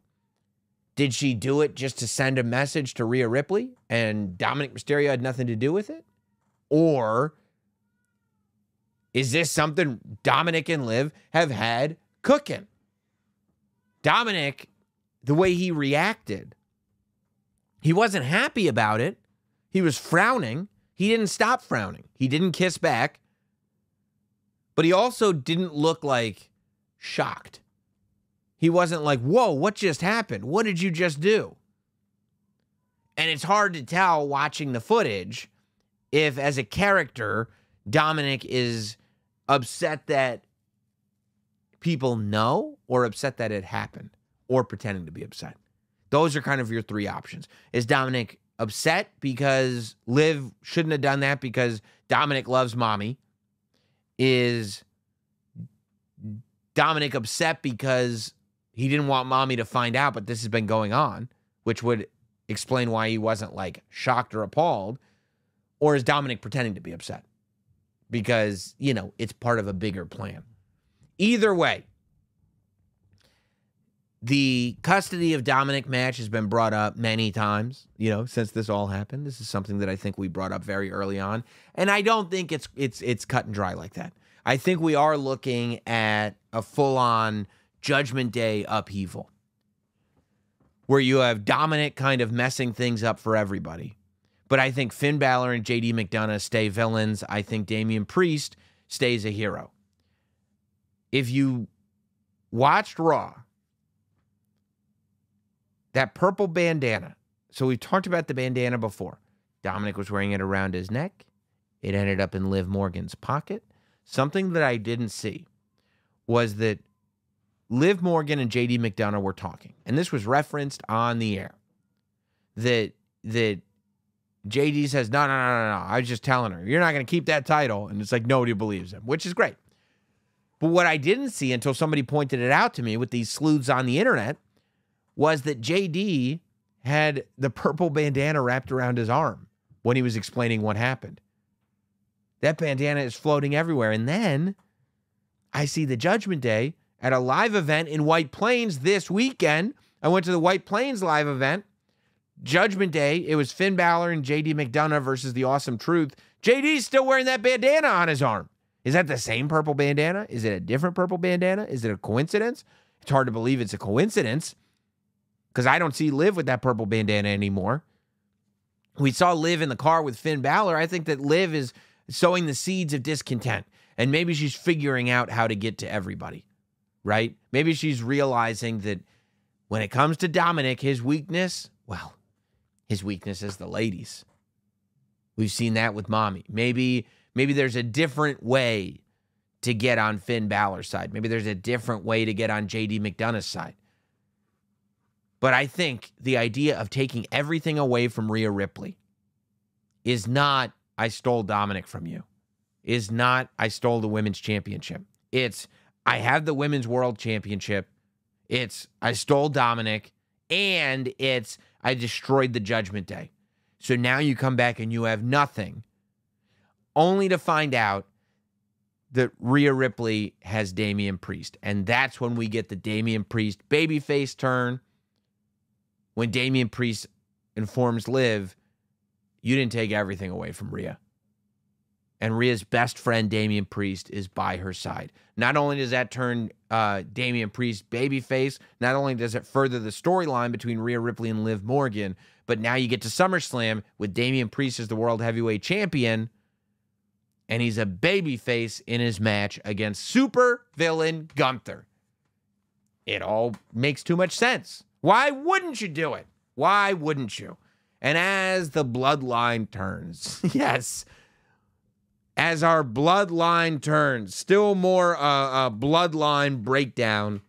did she do it just to send a message to Rhea Ripley and Dominic Mysterio had nothing to do with it? Or is this something Dominic and Liv have had cooking? Dominic, the way he reacted, he wasn't happy about it. He was frowning. He didn't stop frowning. He didn't kiss back. But he also didn't look like shocked. He wasn't like, whoa, what just happened? What did you just do? And it's hard to tell watching the footage if, as a character, Dominic is upset that people know or upset that it happened or pretending to be upset. Those are kind of your three options. Is Dominic upset because Liv shouldn't have done that because Dominic loves mommy? Is Dominic upset because he didn't want mommy to find out, but this has been going on, which would explain why he wasn't like shocked or appalled? Or is Dominic pretending to be upset because, you know, it's part of a bigger plan? Either way, the custody of Dominic match has been brought up many times, you know, since this all happened. This is something that I think we brought up very early on. And I don't think it's cut and dry like that. I think we are looking at a full-on Judgment Day upheaval where you have Dominic kind of messing things up for everybody. But I think Finn Balor and JD McDonough stay villains. I think Damian Priest stays a hero. If you watched Raw, that purple bandana. So we've talked about the bandana before. Dominic was wearing it around his neck. It ended up in Liv Morgan's pocket. Something that I didn't see was that Liv Morgan and JD McDonough were talking. And this was referenced on the air. That JD says, no. I was just telling her, you're not going to keep that title. And it's like, nobody believes him, which is great. But what I didn't see until somebody pointed it out to me with these sleuths on the internet was that JD had the purple bandana wrapped around his arm when he was explaining what happened. That bandana is floating everywhere. And then I see the Judgment Day at a live event in White Plains this weekend. I went to the White Plains live event. Judgment Day, it was Finn Balor and JD McDonough versus the Awesome Truth. JD's still wearing that bandana on his arm. Is that the same purple bandana? Is it a different purple bandana? Is it a coincidence? It's hard to believe it's a coincidence because I don't see Liv with that purple bandana anymore. We saw Liv in the car with Finn Balor. I think that Liv is sowing the seeds of discontent, and maybe she's figuring out how to get to everybody, right? Maybe she's realizing that when it comes to Dominic, his weakness, well, his weakness is the ladies. We've seen that with mommy. Maybe there's a different way to get on Finn Balor's side. Maybe there's a different way to get on JD McDonough's side. But I think the idea of taking everything away from Rhea Ripley is not, I stole Dominic from you. Is not, I stole the women's championship. It's, I have the women's world championship. It's, I stole Dominic. And it's, I destroyed the Judgment Day. So now you come back and you have nothing only to find out that Rhea Ripley has Damian Priest. And that's when we get the Damian Priest babyface turn. When Damian Priest informs Liv, you didn't take everything away from Rhea. And Rhea's best friend, Damian Priest, is by her side. Not only does that turn Damian Priest babyface, not only does it further the storyline between Rhea Ripley and Liv Morgan, but now you get to SummerSlam with Damian Priest as the World Heavyweight Champion, and he's a babyface in his match against super villain Gunther. It all makes too much sense. Why wouldn't you do it? Why wouldn't you? And as the bloodline turns, yes, as our bloodline turns, still more bloodline breakdown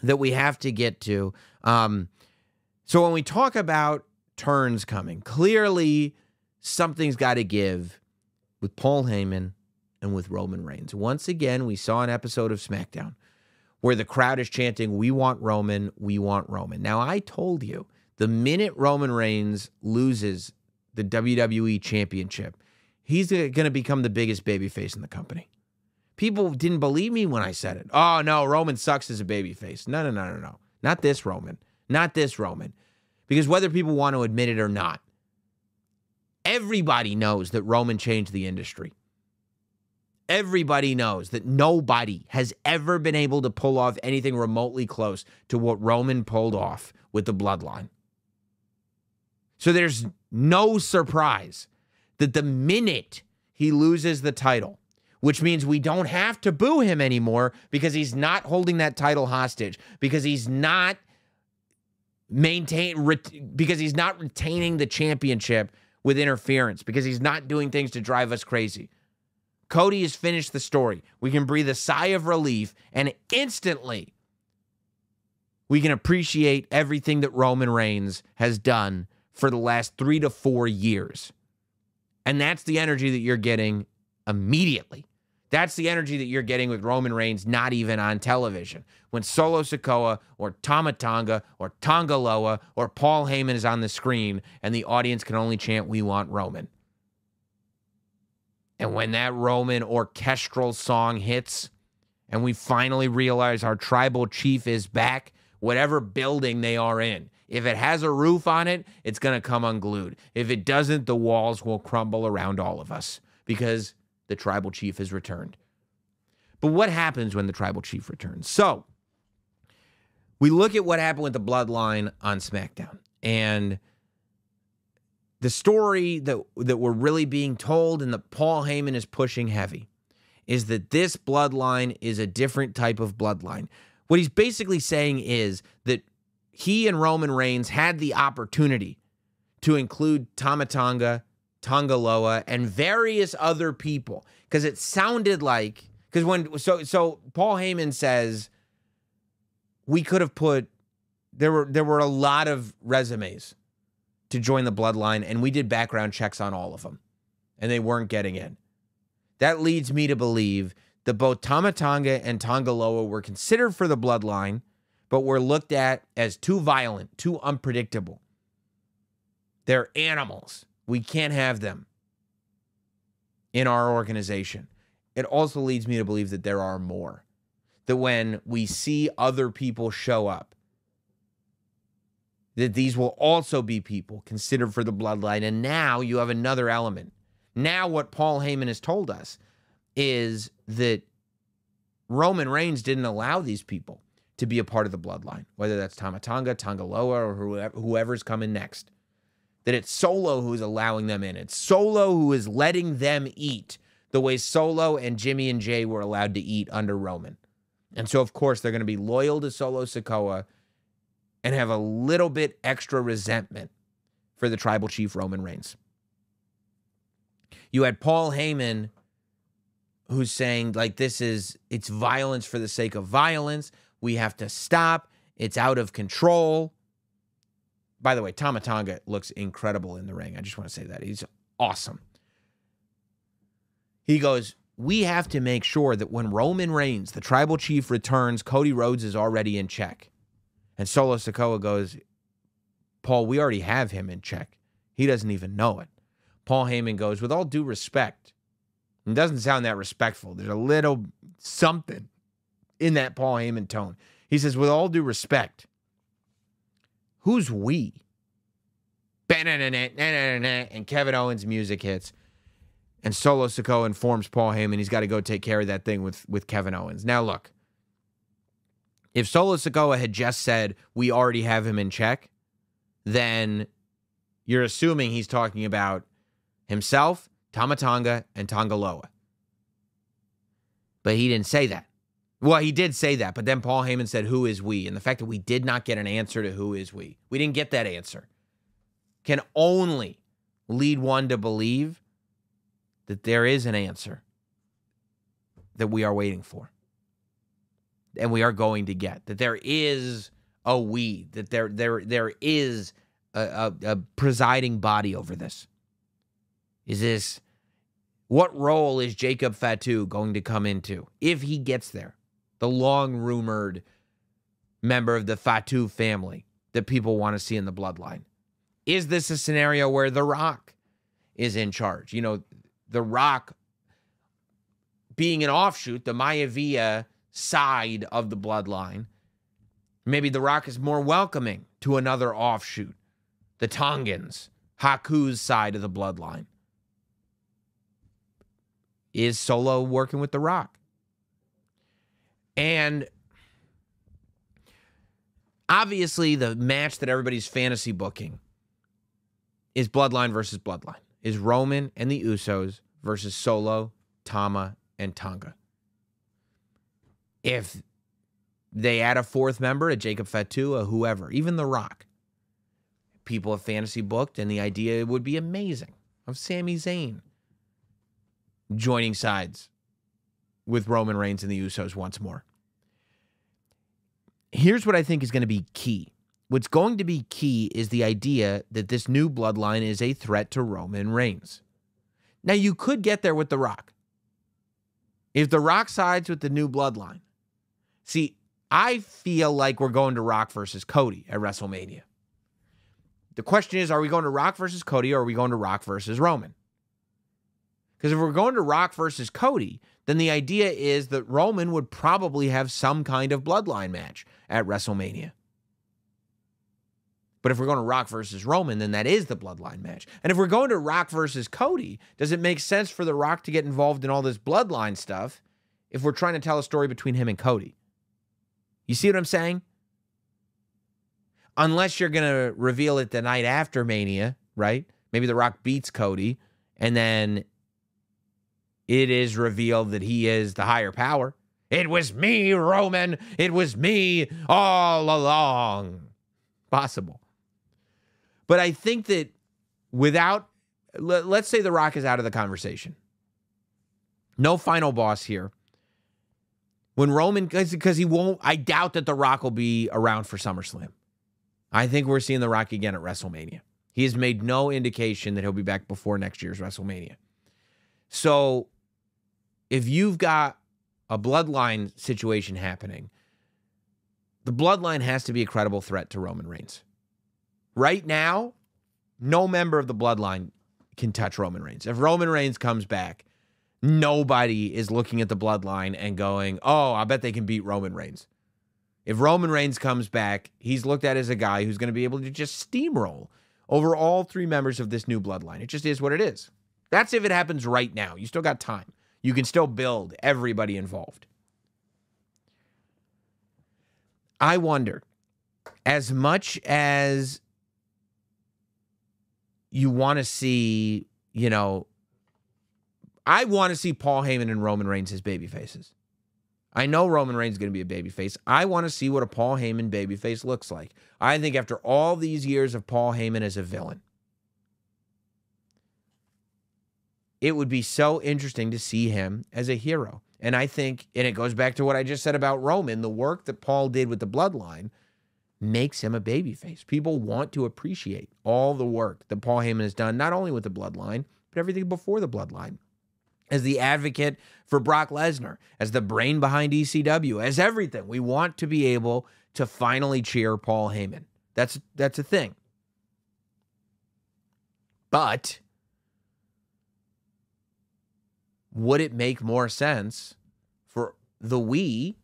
that we have to get to. So when we talk about turns coming, clearly something's got to give with Paul Heyman and with Roman Reigns. Once again, we saw an episode of SmackDown where the crowd is chanting, "We want Roman, we want Roman." Now, I told you, the minute Roman Reigns loses the WWE Championship, he's going to become the biggest babyface in the company. People didn't believe me when I said it. Oh, no, Roman sucks as a babyface. No. Not this Roman. Not this Roman. Because whether people want to admit it or not, everybody knows that Roman changed the industry. Everybody knows that nobody has ever been able to pull off anything remotely close to what Roman pulled off with the Bloodline. So there's no surprise that the minute he loses the title, which means we don't have to boo him anymore because he's not holding that title hostage, because he's not retaining the championship with interference, because he's not doing things to drive us crazy. Cody has finished the story. We can breathe a sigh of relief, and instantly we can appreciate everything that Roman Reigns has done for the last 3 to 4 years. And that's the energy that you're getting immediately. That's the energy that you're getting with Roman Reigns, not even on television. When Solo Sikoa or Tama Tonga or Tonga Loa or Paul Heyman is on the screen and the audience can only chant, "We want Roman." And when that Roman orchestral song hits and we finally realize our tribal chief is back, whatever building they are in, if it has a roof on it, it's going to come unglued. If it doesn't, the walls will crumble around all of us because the tribal chief has returned. But what happens when the tribal chief returns? So we look at what happened with the Bloodline on SmackDown, and the story that we're really being told and that Paul Heyman is pushing heavy is that this bloodline is a different type of bloodline. What he's basically saying is that he and Roman Reigns had the opportunity to include Tama Tonga, Tonga Loa, and various other people. Because it sounded like, so Paul Heyman says we could have put, there were a lot of resumes to join the bloodline, and we did background checks on all of them, and they weren't getting in. That leads me to believe that both Tama Tonga and Tonga Loa were considered for the bloodline, but were looked at as too violent, too unpredictable. They're animals. We can't have them in our organization. It also leads me to believe that there are more. That when we see other people show up, that these will also be people considered for the bloodline. And now you have another element. Now what Paul Heyman has told us is that Roman Reigns didn't allow these people to be a part of the bloodline, whether that's Tama Tonga, Tonga Loa, or whoever's coming next. That it's Solo who's allowing them in. It's Solo who is letting them eat the way Solo and Jimmy and Jay were allowed to eat under Roman. And so, of course, they're going to be loyal to Solo Sikoa and have a little bit extra resentment for the tribal chief Roman Reigns. You had Paul Heyman who's saying, like, it's violence for the sake of violence. We have to stop. It's out of control. By the way, Tama Tonga looks incredible in the ring. I just want to say that. He's awesome. He goes, we have to make sure that when Roman Reigns, the tribal chief, returns, Cody Rhodes is already in check. And Solo Sikoa goes, Paul, we already have him in check. He doesn't even know it. Paul Heyman goes, with all due respect, It doesn't sound that respectful. There's a little something in that Paul Heyman tone. He says, with all due respect, who's we? And Kevin Owens' music hits. And Solo Sikoa informs Paul Heyman he's got to go take care of that thing with Kevin Owens. Now, look. If Solo Sikoa had just said, we already have him in check, then you're assuming he's talking about himself, Tama Tonga, and Tonga Loa. But he didn't say that. Well, he did say that, but then Paul Heyman said, who is we? And the fact that we did not get an answer to who is we didn't get that answer, can only lead one to believe that there is an answer that we are waiting for. And we are going to get. That there is a we. That there is a presiding body over this. What role is Jacob Fatu going to come into if he gets there? The long-rumored member of the Fatu family that people want to see in the bloodline. Is this a scenario where The Rock is in charge? You know, The Rock being an offshoot, the Maivia side of the bloodline. Maybe The Rock is more welcoming to another offshoot. The Tongans, Haku's side of the bloodline. Is Solo working with The Rock? And obviously the match that everybody's fantasy booking is Bloodline versus Bloodline. Is Roman and the Usos versus Solo, Tama, and Tonga. If they add a fourth member, a Jacob Fatu, a whoever, even The Rock, people have fantasy booked, and the idea would be amazing of Sami Zayn joining sides with Roman Reigns and the Usos once more. Here's what I think is going to be key. What's going to be key is the idea that this new bloodline is a threat to Roman Reigns. Now, you could get there with The Rock. If The Rock sides with the new bloodline. See, I feel like we're going to Rock versus Cody at WrestleMania. The question is, are we going to Rock versus Cody or are we going to Rock versus Roman? Because if we're going to Rock versus Cody, then the idea is that Roman would probably have some kind of bloodline match at WrestleMania. But if we're going to Rock versus Roman, then that is the bloodline match. And if we're going to Rock versus Cody, does it make sense for The Rock to get involved in all this bloodline stuff if we're trying to tell a story between him and Cody? You see what I'm saying? Unless you're going to reveal it the night after Mania, right? Maybe The Rock beats Cody, and then it is revealed that he is the higher power. It was me, Roman. It was me all along. Possible. But I think that let's say The Rock is out of the conversation. No final boss here. When Roman, because he won't, I doubt that The Rock will be around for SummerSlam. I think we're seeing The Rock again at WrestleMania. He has made no indication that he'll be back before next year's WrestleMania. So if you've got a bloodline situation happening, the bloodline has to be a credible threat to Roman Reigns. Right now, no member of the bloodline can touch Roman Reigns. If Roman Reigns comes back, nobody is looking at the bloodline and going, oh, I bet they can beat Roman Reigns. If Roman Reigns comes back, he's looked at as a guy who's going to be able to just steamroll over all three members of this new bloodline. It just is what it is. That's if it happens right now. You still got time. You can still build everybody involved. I wonder, as much as you want to see, I want to see Paul Heyman and Roman Reigns as baby faces. I know Roman Reigns is going to be a babyface. I want to see what a Paul Heyman babyface looks like. I think after all these years of Paul Heyman as a villain, it would be so interesting to see him as a hero. And I think, and it goes back to what I just said about Roman, the work that Paul did with the bloodline makes him a babyface. People want to appreciate all the work that Paul Heyman has done, not only with the bloodline, but everything before the bloodline. As the advocate for Brock Lesnar, as the brain behind ECW, as everything. We want to be able to finally cheer Paul Heyman. That's a thing. But would it make more sense for the we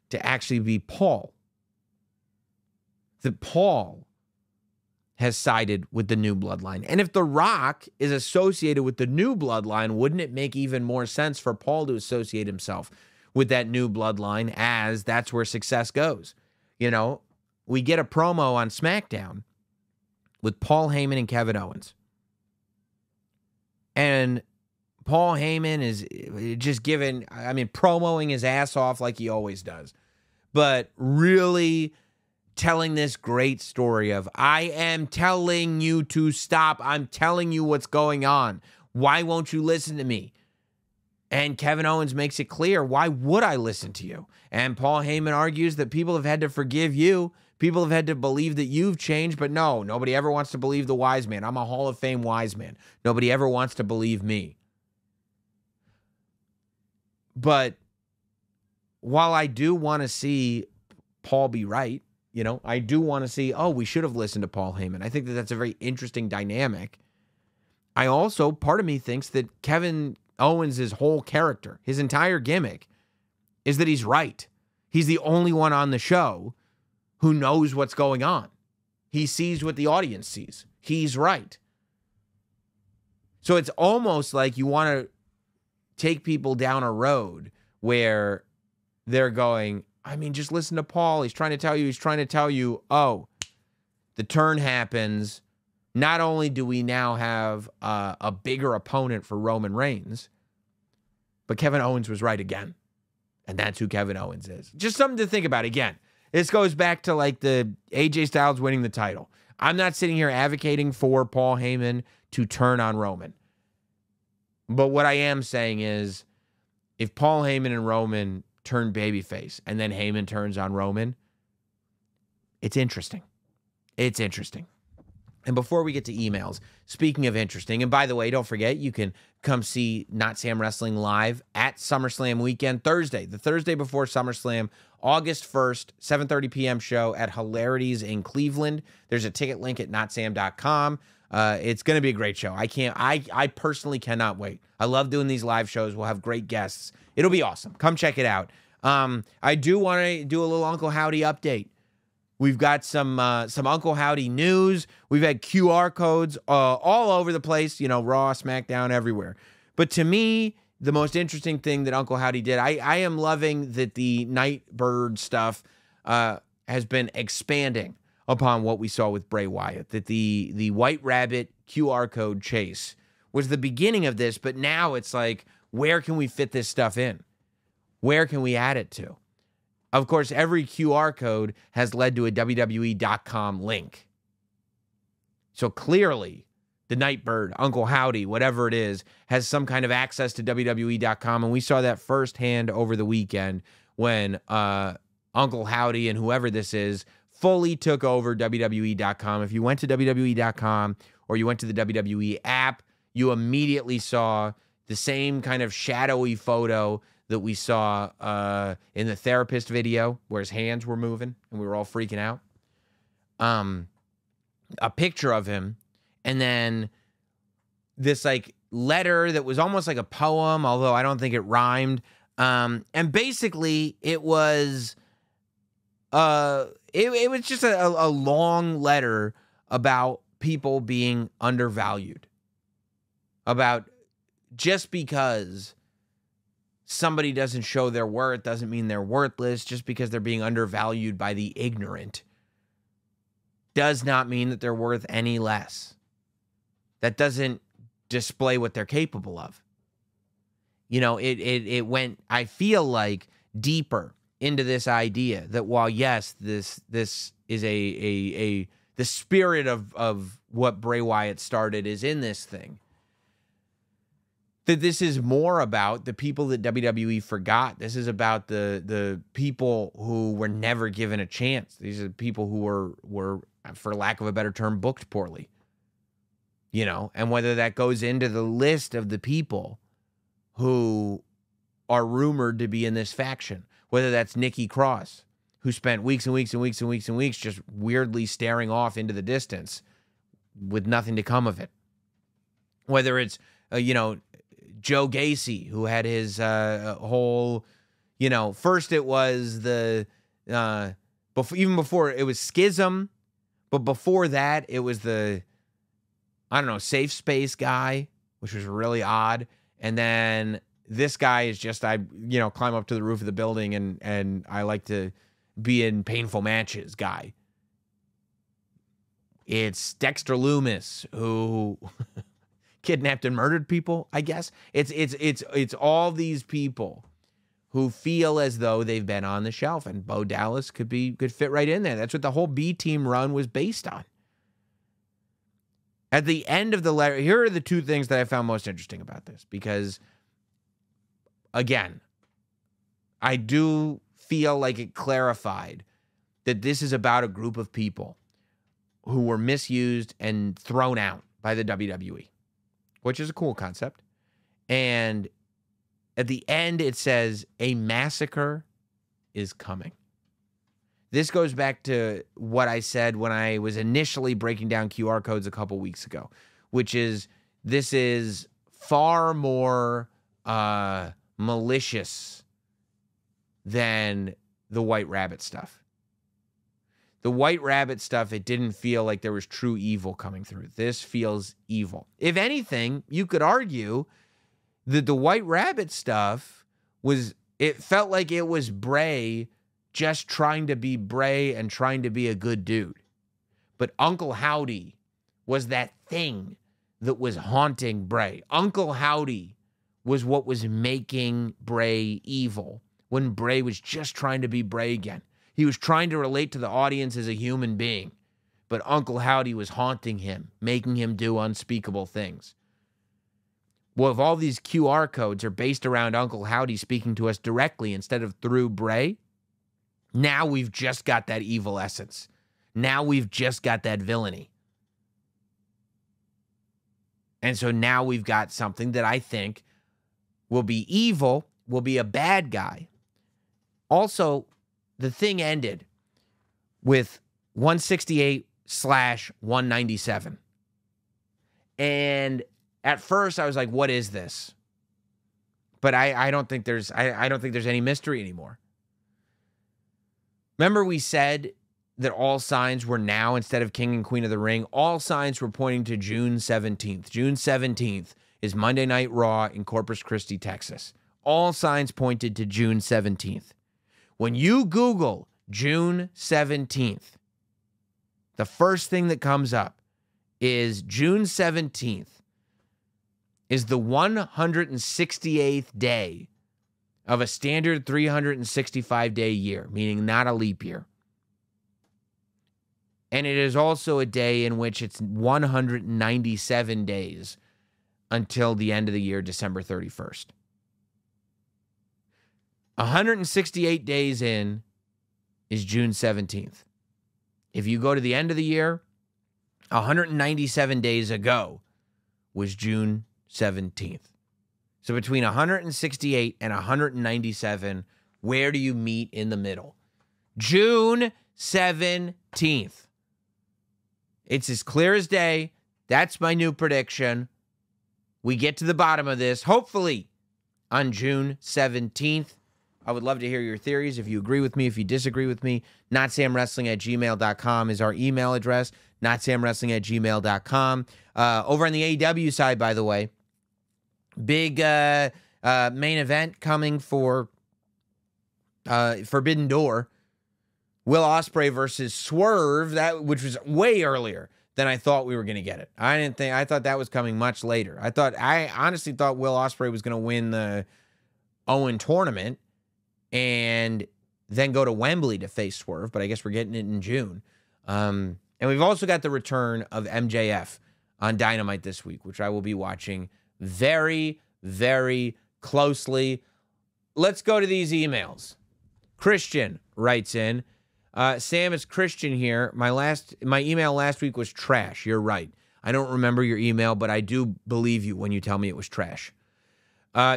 to actually be Paul? That Paul has sided with the new bloodline. And if The Rock is associated with the new bloodline, wouldn't it make even more sense for Paul to associate himself with that new bloodline, as that's where success goes? You know, we get a promo on SmackDown with Paul Heyman and Kevin Owens. And Paul Heyman is just promoing his ass off like he always does, but really telling this great story of, I am telling you to stop. I'm telling you what's going on. Why won't you listen to me? And Kevin Owens makes it clear, why would I listen to you? And Paul Heyman argues that people have had to forgive you. People have had to believe that you've changed, but no, nobody ever wants to believe the wise man. I'm a Hall of Fame wise man. Nobody ever wants to believe me. But while I do want to see Paul be right, you know, I do want to see, we should have listened to Paul Heyman. I think that that's a very interesting dynamic. I also, part of me thinks that Kevin Owens' whole character, his entire gimmick, is that he's right. He's the only one on the show who knows what's going on. He sees what the audience sees. He's right. So it's almost like you want to take people down a road where they're going, just listen to Paul. He's trying to tell you, the turn happens. Not only do we now have a bigger opponent for Roman Reigns, but Kevin Owens was right again. And that's who Kevin Owens is. Just something to think about. Again, this goes back to like the AJ Styles winning the title. I'm not sitting here advocating for Paul Heyman to turn on Roman. But what I am saying is, if Paul Heyman and Roman turn babyface and then Heyman turns on Roman, it's interesting. It's interesting. And before we get to emails, speaking of interesting, and by the way, don't forget, you can come see Notsam Wrestling live at SummerSlam weekend, Thursday, the Thursday before SummerSlam, August 1st, 7:30 p.m. show at Hilarities in Cleveland. There's a ticket link at notsam.com. It's going to be a great show. I personally cannot wait. I love doing these live shows. We'll have great guests. It'll be awesome. Come check it out. I do want to do a little Uncle Howdy update. We've got some Uncle Howdy news. We've had QR codes all over the place, Raw, SmackDown, everywhere. But to me, the most interesting thing that Uncle Howdy did, I am loving that the Nightbird stuff has been expanding upon what we saw with Bray Wyatt, that the White Rabbit QR code chase was the beginning of this, but now it's like, where can we fit this stuff in? Where can we add it to? Of course, every QR code has led to a WWE.com link. So clearly, the Nightbird, Uncle Howdy, whatever it is, has some kind of access to WWE.com, and we saw that firsthand over the weekend when Uncle Howdy and whoever this is fully took over WWE.com. If you went to WWE.com or you went to the WWE app, you immediately saw the same kind of shadowy photo that we saw in the therapist video where his hands were moving and we were all freaking out. A picture of him, and then this like letter that was almost like a poem, although I don't think it rhymed. And basically it was it was just a long letter about people being undervalued. About just because somebody doesn't show their worth doesn't mean they're worthless. Just because they're being undervalued by the ignorant does not mean that they're worth any less. That doesn't display what they're capable of. It went, I feel like, deeper into this idea that while, yes, this is the spirit of what Bray Wyatt started is in this thing, that this is more about the people that WWE forgot. This is about the people who were never given a chance. These are people who were, for lack of a better term, booked poorly. And whether that goes into the list of the people who are rumored to be in this faction, whether that's Nikki Cross, who spent weeks and weeks and weeks and weeks and weeks just weirdly staring off into the distance with nothing to come of it. Whether it's, Joe Gacy, who had his whole, first it was even before it was Schism, but before that it was the, safe space guy, which was really odd. And then this guy is just, climb up to the roof of the building and I like to be in painful matches guy. It's Dexter Loomis, who kidnapped and murdered people, I guess. It's all these people who feel as though they've been on the shelf, and Bo Dallas could fit right in there. That's what the whole B team run was based on. At the end of the letter, here are the two things that I found most interesting about this, because, again, I do feel like it clarified that this is about a group of people who were misused and thrown out by the WWE, which is a cool concept. And at the end, it says, a massacre is coming. This goes back to what I said when I was initially breaking down QR codes a couple weeks ago, which is this is far more malicious than the White Rabbit stuff. The White Rabbit stuff, it didn't feel like there was true evil coming through. This feels evil. If anything, you could argue that the White Rabbit stuff it felt like it was Bray just trying to be Bray and trying to be a good dude. But Uncle Howdy was that thing that was haunting Bray. Uncle Howdy was what was making Bray evil when Bray was just trying to be Bray again. He was trying to relate to the audience as a human being, but Uncle Howdy was haunting him, making him do unspeakable things. Well, if all these QR codes are based around Uncle Howdy speaking to us directly instead of through Bray, now we've just got that evil essence. Now we've just got that villainy. And so now we've got something that I think will be evil, will be a bad guy. Also, the thing ended with 168/197. And at first I was like, what is this? But I don't think there's any mystery anymore. Remember we said that all signs were now, instead of King and Queen of the Ring, all signs were pointing to June 17th. June 17th is Monday Night Raw in Corpus Christi, Texas. All signs pointed to June 17th. When you Google June 17th, the first thing that comes up is June 17th is the 168th day of a standard 365-day year, meaning not a leap year. And it is also a day in which it's 197 days until the end of the year, December 31st. 168 days in is June 17th. If you go to the end of the year, 197 days ago was June 17th. So between 168 and 197, where do you meet in the middle? June 17th. It's as clear as day. That's my new prediction. We get to the bottom of this, hopefully, on June 17th. I would love to hear your theories. If you agree with me, if you disagree with me, notsamwrestling@gmail.com is our email address, notsamwrestling@gmail.com. Over on the AEW side, by the way, big main event coming for Forbidden Door. Will Ospreay versus Swerve, which was way earlier than I thought we were going to get it. I thought that was coming much later. I honestly thought Will Ospreay was going to win the Owen tournament and then go to Wembley to face Swerve, but I guess we're getting it in June. And we've also got the return of MJF on Dynamite this week, which I will be watching very, very closely. Let's go to these emails. Christian writes in, Sam, it's Christian here. My email last week was trash. You're right. I don't remember your email, but I do believe you when you tell me it was trash.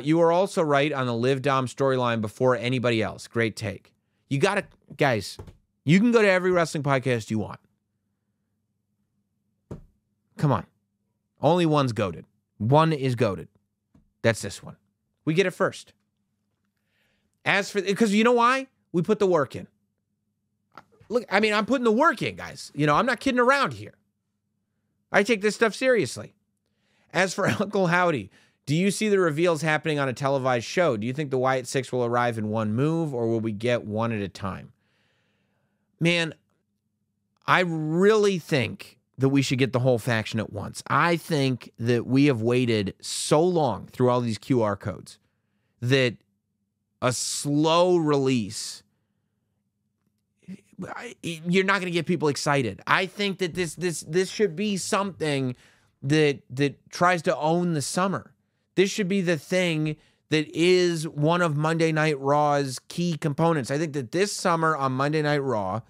You were also right on the Liv Dom storyline before anybody else. Great take. You got to, guys, you can go to every wrestling podcast you want. Come on. Only one's goated. One is goated. That's this one. We get it first. As for, because you know why? We put the work in. Look, I mean, I'm putting the work in, guys. You know, I'm not kidding around here. I take this stuff seriously. As for Uncle Howdy, do you see the reveals happening on a televised show? Do you think the Wyatt Six will arrive in one move, or will we get one at a time? Man, I really think that we should get the whole faction at once. I think that we have waited so long through all these QR codes that a slow release, you're not going to get people excited. I think that this should be something that tries to own the summer. This should be the thing that is one of Monday Night Raw's key components. I think that this summer on Monday Night Raw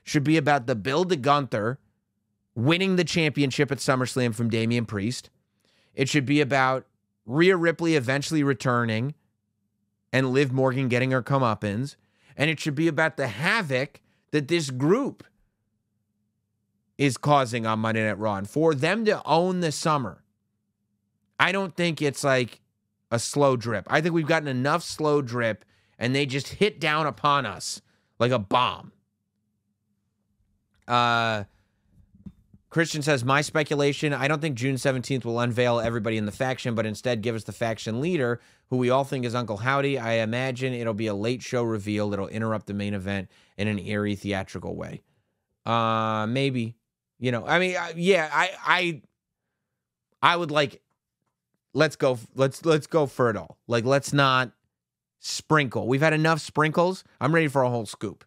should be about the build to Gunther winning the championship at SummerSlam from Damian Priest. It should be about Rhea Ripley eventually returning and Liv Morgan getting her comeuppance. And it should be about the havoc that this group is causing on Monday Night Raw. And for them to own the summer, I don't think it's like a slow drip. I think we've gotten enough slow drip and they just hit down upon us like a bomb. Christian says, my speculation, I don't think June 17th will unveil everybody in the faction, but instead give us the faction leader, who we all think is Uncle Howdy. I imagine it'll be a late show reveal that'll interrupt the main event in an eerie theatrical way. Maybe. You know, I mean, yeah, I would like, let's go for it all. Like, let's not sprinkle. We've had enough sprinkles. I'm ready for a whole scoop.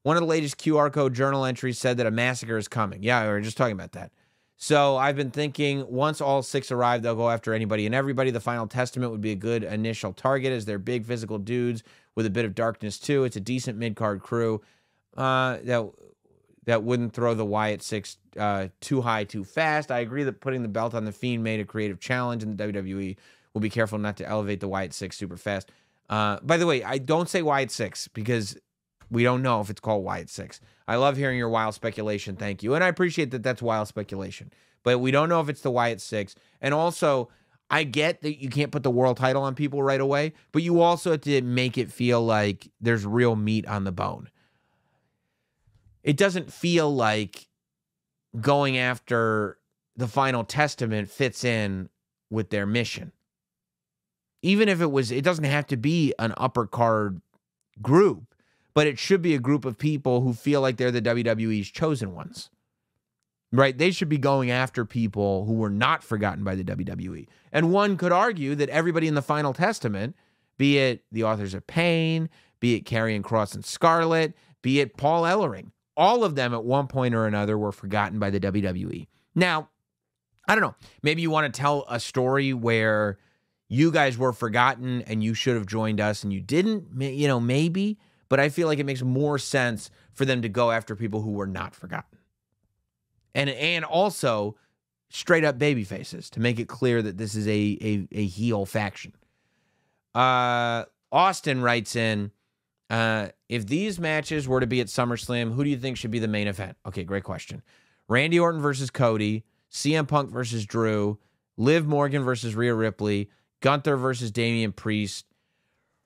One of the latest QR code journal entries said that a massacre is coming. Yeah, we were just talking about that. So I've been thinking once all 6 arrive, they'll go after anybody and everybody. The Final Testament would be a good initial target as they're big physical dudes with a bit of darkness too. It's a decent mid-card crew that wouldn't throw the Wyatt Six too high too fast. I agree that putting the belt on The Fiend made a creative challenge in the WWE. We'll be careful not to elevate the Wyatt Six super fast. By the way, I don't say Wyatt Six because we don't know if it's called Wyatt Six. I love hearing your wild speculation. Thank you. And I appreciate that that's wild speculation. But we don't know if it's the Wyatt Six. And also, I get that you can't put the world title on people right away, but you also have to make it feel like there's real meat on the bone. It doesn't feel like going after the Final Testament fits in with their mission. Even if it doesn't have to be an upper card group. But it should be a group of people who feel like they're the WWE's chosen ones, right? They should be going after people who were not forgotten by the WWE. And one could argue that everybody in the Final Testament, be it the Authors of Pain, be it Karrion Kross and Scarlett, be it Paul Ellering, all of them at one point or another were forgotten by the WWE. Now, I don't know. Maybe you want to tell a story where you guys were forgotten and you should have joined us and you didn't, you know, maybe. But I feel like it makes more sense for them to go after people who were not forgotten. And also straight up baby faces to make it clear that this is a heel faction. Austin writes in, if these matches were to be at SummerSlam, who do you think should be the main event? Okay, great question. Randy Orton versus Cody, CM Punk versus Drew, Liv Morgan versus Rhea Ripley, Gunther versus Damian Priest,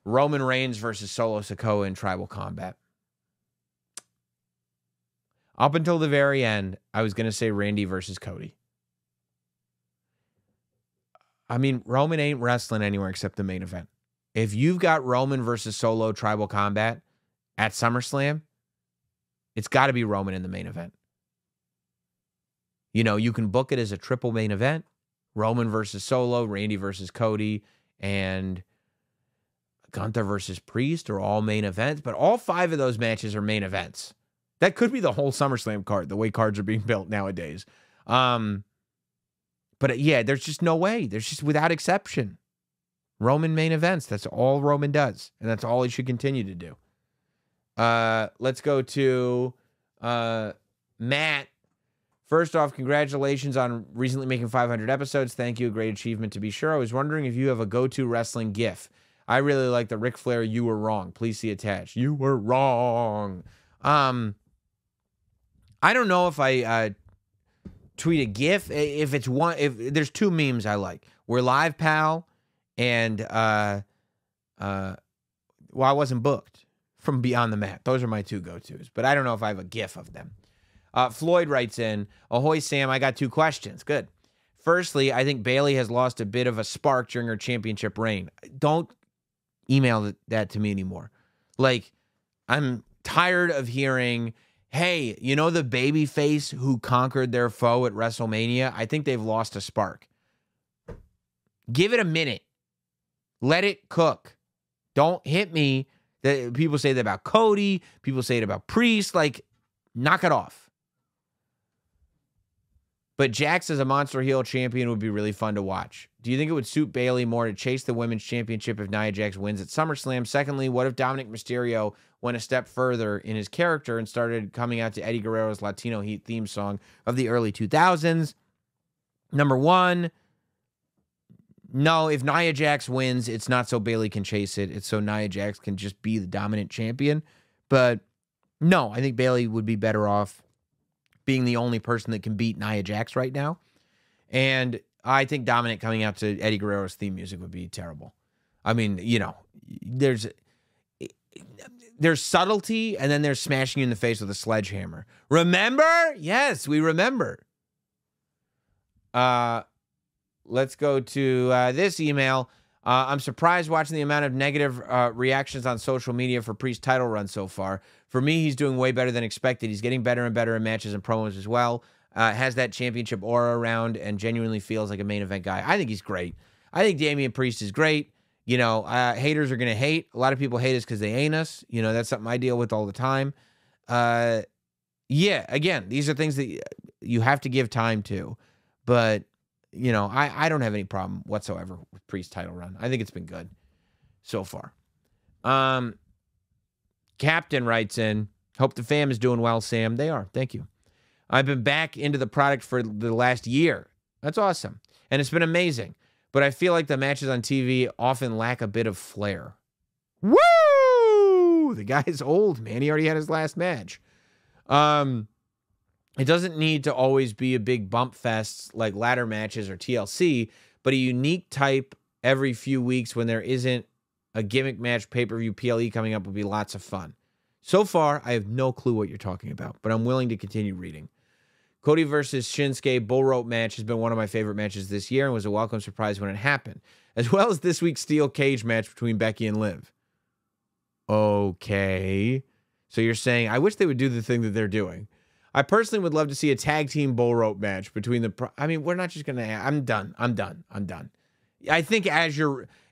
Roman Reigns versus Solo Sikoa in Tribal Combat. Up until the very end, I was going to say Randy versus Cody. I mean, Roman ain't wrestling anywhere except the main event. If you've got Roman versus Solo Tribal Combat at SummerSlam, it's got to be Roman in the main event. You know, you can book it as a triple main event. Roman versus Solo, Randy versus Cody, and Gunther versus Priest are all main events, but all 5 of those matches are main events. That could be the whole SummerSlam card, the way cards are being built nowadays. But yeah, there's just no way. There's just, without exception, Roman main events. That's all Roman does, and that's all he should continue to do. Let's go to Matt. First off, congratulations on recently making 500 episodes. Thank you. A great achievement to be sure. I was wondering if you have a go-to wrestling gif. I really like the Ric Flair, you were wrong. Please see attached. You were wrong. I don't know if I tweet a GIF. If there's 2 memes I like. We're live, pal, and I wasn't booked from Beyond the Mat. Those are my two go-tos, but I don't know if I have a GIF of them. Floyd writes in, "Ahoy, Sam, I got two questions." Good. Firstly, I think Bayley has lost a bit of a spark during her championship reign. Don't email that to me anymore. Like, I'm tired of hearing, hey, you know the babyface who conquered their foe at WrestleMania? I think they've lost a spark. Give it a minute. Let it cook. Don't hit me. People say that about Cody. People say it about Priest. Like, knock it off. But Jax as a monster heel champion would be really fun to watch. Do you think it would suit Bayley more to chase the women's championship if Nia Jax wins at SummerSlam? Secondly, what if Dominic Mysterio went a step further in his character and started coming out to Eddie Guerrero's Latino Heat theme song of the early 2000s? Number one, no, if Nia Jax wins, it's not so Bayley can chase it. It's so Nia Jax can just be the dominant champion. But no, I think Bayley would be better off being the only person that can beat Nia Jax right now. And I think Dominic coming out to Eddie Guerrero's theme music would be terrible. I mean, you know, there's subtlety, and then there's smashing you in the face with a sledgehammer. Remember? Yes, we remember. Let's go to this email. I'm surprised watching the amount of negative reactions on social media for Priest's title run so far. For me, he's doing way better than expected. He's getting better and better in matches and promos as well. Has that championship aura around and genuinely feels like a main event guy. I think he's great. I think Damian Priest is great. You know, haters are going to hate. A lot of people hate us because they ain't us. You know, that's something I deal with all the time. Yeah, again, these are things that you have to give time to. But, you know, I don't have any problem whatsoever with Priest's title run. I think it's been good so far. Captain writes in, hope the fam is doing well, Sam. They are. Thank you. I've been back into the product for the last year. That's awesome. And it's been amazing. But I feel like the matches on TV often lack a bit of flair. Woo! The guy's old, man. He already had his last match. It doesn't need to always be a big bump fest like ladder matches or TLC, but a unique type every few weeks when there isn't a gimmick match, pay-per-view, PLE coming up would be lots of fun. So far, I have no clue what you're talking about, but I'm willing to continue reading. Cody versus Shinsuke bull rope match has been one of my favorite matches this year and was a welcome surprise when it happened, as well as this week's steel cage match between Becky and Liv. Okay. So you're saying, I wish they would do the thing that they're doing. I personally would love to see a tag team bull rope match between the... I mean, we're not just going to... I'm done. I think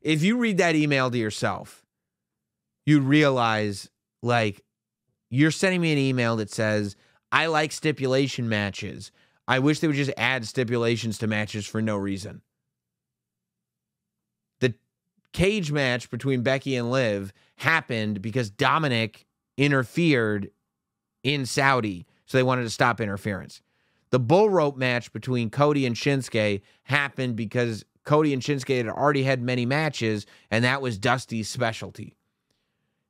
if you read that email to yourself, you realize, like, you're sending me an email that says, I like stipulation matches. I wish they would just add stipulations to matches for no reason. The cage match between Becky and Liv happened because Dominic interfered in Saudi, so they wanted to stop interference. The bull rope match between Cody and Shinsuke happened because Cody and Shinsuke had already had many matches, and that was Dusty's specialty.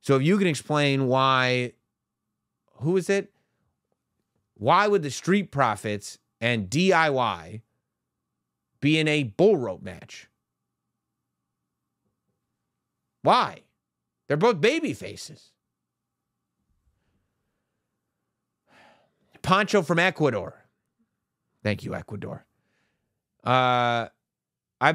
So if you can explain why, who is it? Why would the Street Profits and DIY be in a bull rope match? Why? They're both baby faces. Pancho from Ecuador. Thank you, Ecuador. I've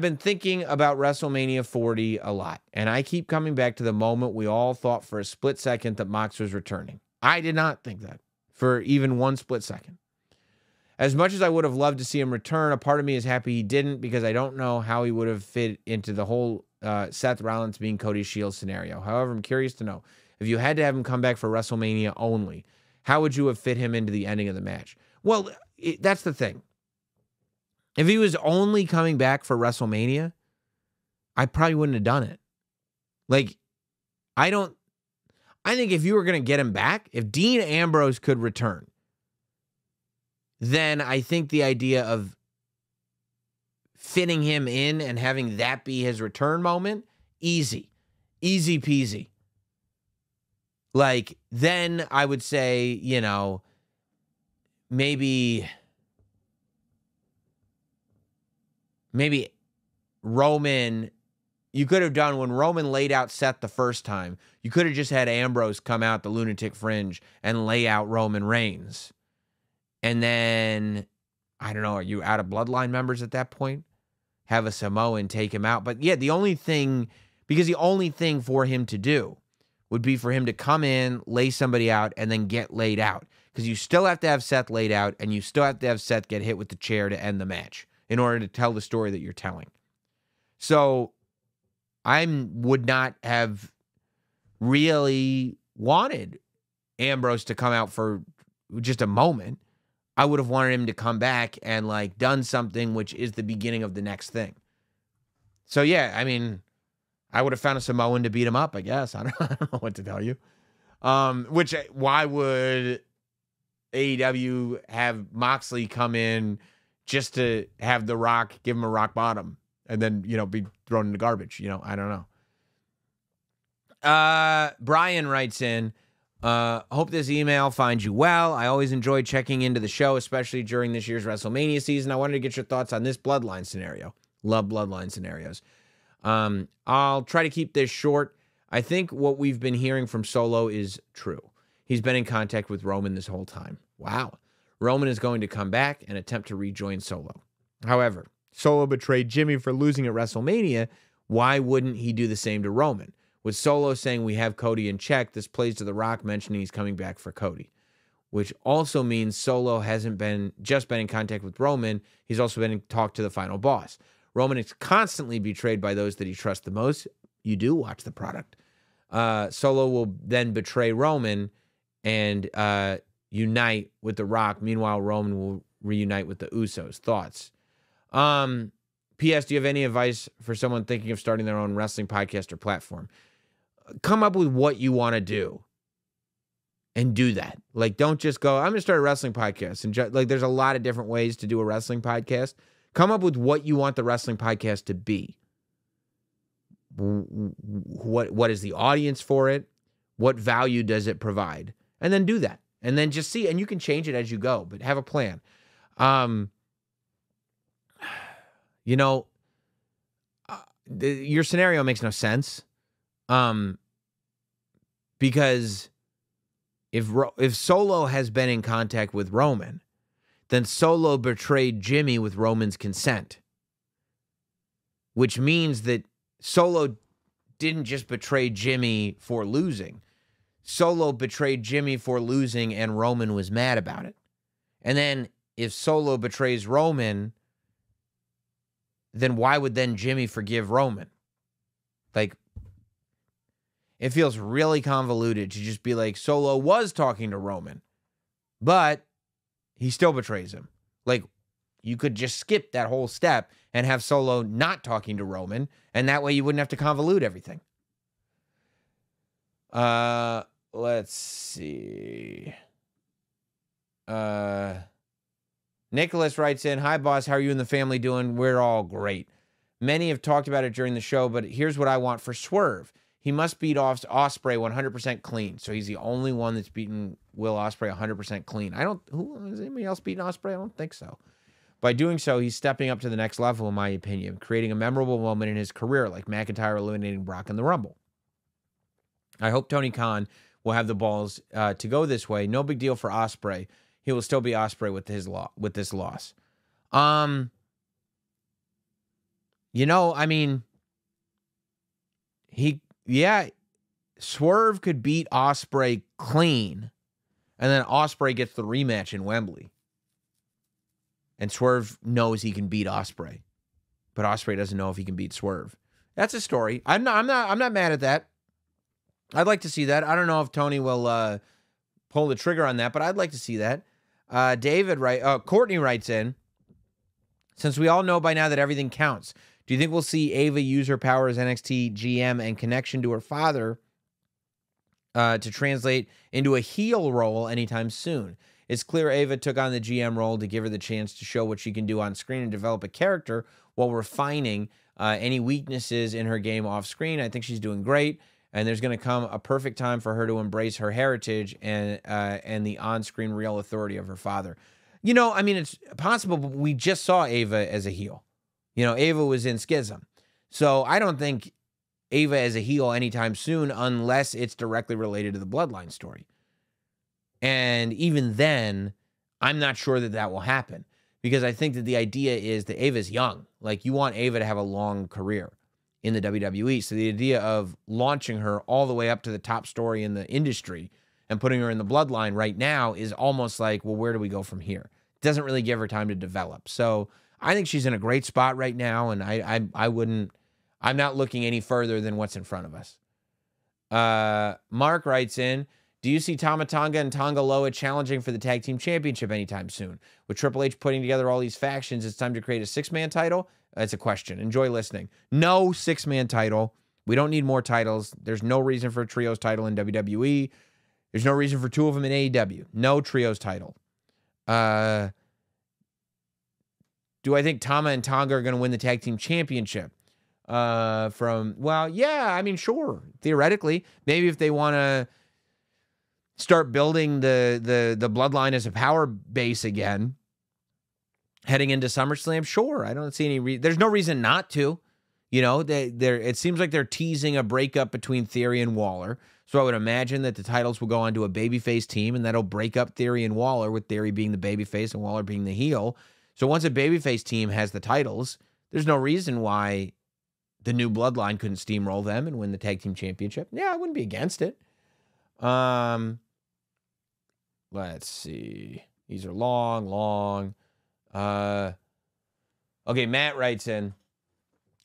been thinking about WrestleMania 40 a lot, and I keep coming back to the moment we all thought for a split second that Mox was returning. I did not think that for even one split second. As much as I would have loved to see him return, a part of me is happy he didn't because I don't know how he would have fit into the whole Seth Rollins being Cody Shields scenario. However, I'm curious to know, if you had to have him come back for WrestleMania only, how would you have fit him into the ending of the match? Well, that's the thing. If he was only coming back for WrestleMania, I probably wouldn't have done it. Like, I think if you were going to get him back, if Dean Ambrose could return, then I think the idea of fitting him in and having that be his return moment, easy peasy. Like, then I would say, you know, maybe Roman, you could have done when Roman laid out Seth the first time. You could have just had Ambrose come out the lunatic fringe and lay out Roman Reigns. And then, I don't know, are you out of Bloodline members at that point? Have a Samoan take him out. But yeah, the only thing for him to do would be for him to come in, lay somebody out, and then get laid out. Because you still have to have Seth laid out, and you still have to have Seth get hit with the chair to end the match in order to tell the story that you're telling. So I would not have really wanted Ambrose to come out for just a moment. I would have wanted him to come back and like done something which is the beginning of the next thing. So yeah, I mean, I would have found a Samoan to beat him up, I guess. I don't know what to tell you. Why would AEW have Moxley come in just to have The Rock give him a rock bottom and then, be thrown in the garbage? I don't know. Brian writes in, hope this email finds you well. I always enjoy checking into the show, especially during this year's WrestleMania season. I wanted to get your thoughts on this Bloodline scenario. Love Bloodline scenarios. I'll try to keep this short. I think what we've been hearing from Solo is true. He's been in contact with Roman this whole time. Wow. Roman is going to come back and attempt to rejoin Solo. However, Solo betrayed Jimmy for losing at WrestleMania. Why wouldn't he do the same to Roman? With Solo saying we have Cody in check, this plays to The Rock mentioning he's coming back for Cody, which also means Solo hasn't just been in contact with Roman. He's also been in talk to the final boss. Roman is constantly betrayed by those that he trusts the most. You do watch the product. Solo will then betray Roman and unite with The Rock. Meanwhile, Roman will reunite with the Usos. Thoughts? P.S. Do you have any advice for someone thinking of starting their own wrestling podcast or platform? Come up with what you want to do and do that. Like, don't just go, I'm going to start a wrestling podcast. And there's a lot of different ways to do a wrestling podcast. Come up with what you want the wrestling podcast to be. What is the audience for it? What value does it provide? And then do that. And then just see, and you can change it as you go, but have a plan. Your scenario makes no sense. Because if Solo has been in contact with Roman, then Solo betrayed Jimmy with Roman's consent, which means that Solo didn't just betray Jimmy for losing. Solo betrayed Jimmy for losing, and Roman was mad about it. And then if Solo betrays Roman, then why would then Jimmy forgive Roman? Like, it feels really convoluted to just be like, Solo was talking to Roman, but he still betrays him. Like, you could just skip that whole step and have Solo not talking to Roman, and that way you wouldn't have to convolute everything. Let's see. Nicholas writes in, hi, boss. How are you and the family doing? We're all great. Many have talked about it during the show, but here's what I want for Swerve. He must beat off Ospreay 100% clean. So he's the only one that's beaten Will Ospreay 100% clean. Who is anybody else beating Ospreay? I don't think so. By doing so, he's stepping up to the next level, in my opinion, creating a memorable moment in his career, like McIntyre eliminating Brock in the Rumble. I hope Tony Khan will have the balls to go this way. No big deal for Ospreay. He will still be Ospreay with this loss. Swerve could beat Ospreay clean, and then Ospreay gets the rematch in Wembley. And Swerve knows he can beat Ospreay, but Ospreay doesn't know if he can beat Swerve. That's a story. I'm not mad at that. I'd like to see that. I don't know if Tony will pull the trigger on that, but I'd like to see that. Courtney writes in, since we all know by now that everything counts, do you think we'll see Ava use her power as NXT GM and connection to her father to translate into a heel role anytime soon? It's clear Ava took on the GM role to give her the chance to show what she can do on screen and develop a character while refining any weaknesses in her game off screen. I think she's doing great, and there's going to come a perfect time for her to embrace her heritage and the on-screen real authority of her father. It's possible, but we just saw Ava as a heel. Ava was in Schism. So I don't think Ava as a heel anytime soon unless it's directly related to the Bloodline story. And even then, I'm not sure that that will happen because I think that the idea is that Ava's young. Like, you want Ava to have a long career in the WWE. So the idea of launching her all the way up to the top story in the industry and putting her in the Bloodline right now is almost like, well, where do we go from here? It doesn't really give her time to develop. So I think she's in a great spot right now, and I'm not looking any further than what's in front of us. Mark writes in, do you see Tama Tonga and Tonga Loa challenging for the tag team championship anytime soon? With Triple H putting together all these factions, it's time to create a 6-man title? That's a question. Enjoy listening. No 6-man title. We don't need more titles. There's no reason for a trios title in WWE. There's no reason for 2 of them in AEW. No trios title. Do I think Tama and Tonga are going to win the tag team championship? Well, yeah, I mean, sure. Theoretically, maybe if they want to start building the Bloodline as a power base again, heading into SummerSlam, sure. I don't see any reason. There's no reason not to. You know, it seems like they're teasing a breakup between Theory and Waller. So I would imagine that the titles will go on to a babyface team, and that'll break up Theory and Waller, with Theory being the babyface and Waller being the heel. So once a babyface team has the titles, there's no reason why the new Bloodline couldn't steamroll them and win the tag team championship. Yeah, I wouldn't be against it. Let's see. These are long. Okay, Matt writes in,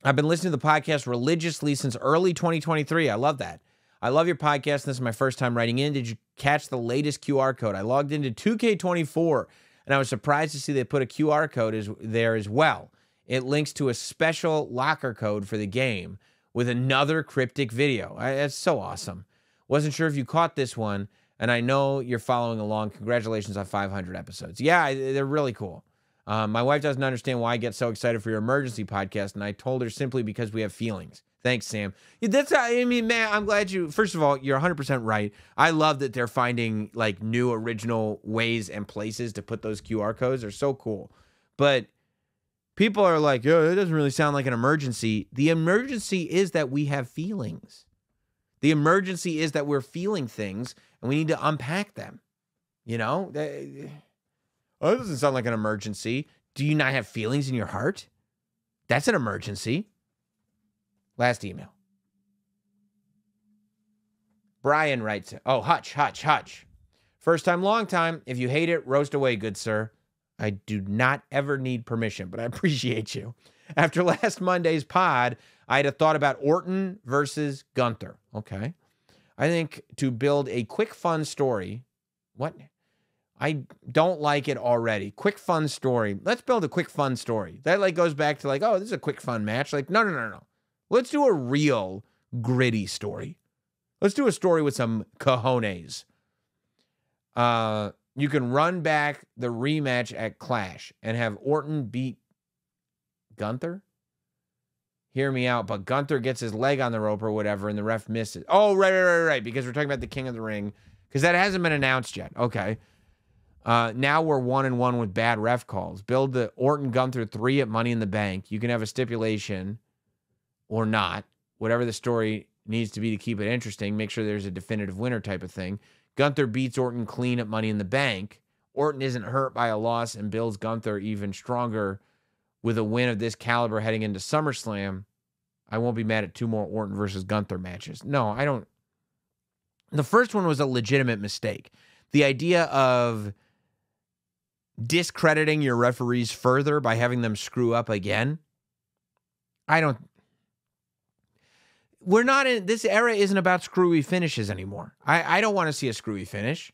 I've been listening to the podcast religiously since early 2023. I love that. I love your podcast. This is my first time writing in. Did you catch the latest QR code? I logged into 2K24, and I was surprised to see they put a QR code there as well. It links to a special locker code for the game with another cryptic video. That's so awesome. Wasn't sure if you caught this one, and I know you're following along. Congratulations on 500 episodes. Yeah, they're really cool. My wife doesn't understand why I get so excited for your emergency podcast, and I told her simply because we have feelings. Thanks, Sam. I mean, man, I'm glad you, first of all, you're 100% right. I love that they're finding like new original ways and places to put those QR codes. They're so cool. But people are like, oh, it doesn't really sound like an emergency. The emergency is that we have feelings. The emergency is that we're feeling things and we need to unpack them. You know? Oh, it doesn't sound like an emergency. Do you not have feelings in your heart? That's an emergency. Last email. Brian writes, oh, Hutch. First time, long time. If you hate it, roast away, good sir. I do not ever need permission, but I appreciate you. After last Monday's pod, I had a thought about Orton versus Gunther. Okay. I think to build a quick, fun story. What? I don't like it already. Quick, fun story. Let's build a quick, fun story. That like goes back to like, oh, this is a quick, fun match. Like, no. Let's do a real gritty story. Let's do a story with some cojones. You can run back the rematch at Clash and have Orton beat Gunther. Hear me out, but Gunther gets his leg on the rope or whatever, and the ref misses. Oh, right. Because we're talking about the King of the Ring. Because that hasn't been announced yet. Okay. Now we're 1-1 with bad ref calls. Build the Orton Gunther 3 at Money in the Bank. You can have a stipulation or not. Whatever the story needs to be to keep it interesting. Make sure there's a definitive winner type of thing. Gunther beats Orton clean at Money in the Bank. Orton isn't hurt by a loss and builds Gunther even stronger with a win of this caliber heading into SummerSlam. I won't be mad at 2 more Orton versus Gunther matches. No, I don't. The first one was a legitimate mistake. The idea of discrediting your referees further by having them screw up again. This era isn't about screwy finishes anymore. I don't want to see a screwy finish.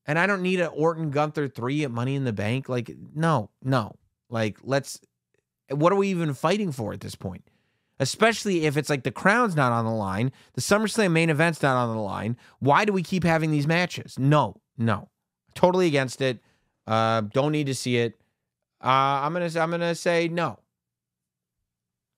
And I don't need an Orton Gunther 3 at Money in the Bank. Like, no. Like, what are we even fighting for at this point? Especially if it's like the crown's not on the line, the SummerSlam main event's not on the line. Why do we keep having these matches? No. Totally against it. Don't need to see it. I'm gonna say no.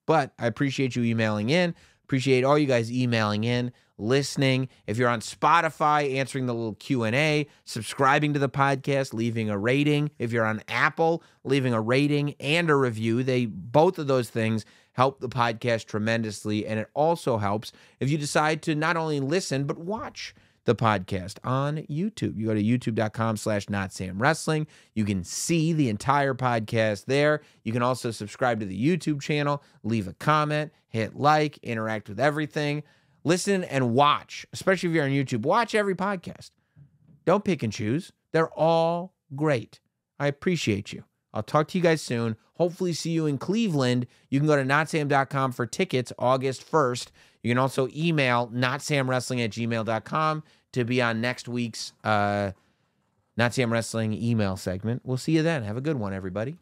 But I appreciate you emailing in. Appreciate all you guys emailing in, listening. If you're on Spotify, answering the little Q&A, subscribing to the podcast, leaving a rating. If you're on Apple, leaving a rating and a review. Both of those things help the podcast tremendously. And it also helps if you decide to not only listen, but watch the podcast on YouTube. You go to youtube.com/Notsam Wrestling. You can see the entire podcast there. You can also subscribe to the YouTube channel, leave a comment, hit like, interact with everything. Listen and watch, especially if you're on YouTube. Watch every podcast. Don't pick and choose. They're all great. I appreciate you. I'll talk to you guys soon. Hopefully see you in Cleveland. You can go to notsam.com for tickets August 1st. You can also email notsamwrestling@gmail.com to be on next week's Notsam Wrestling email segment. We'll see you then. Have a good one, everybody.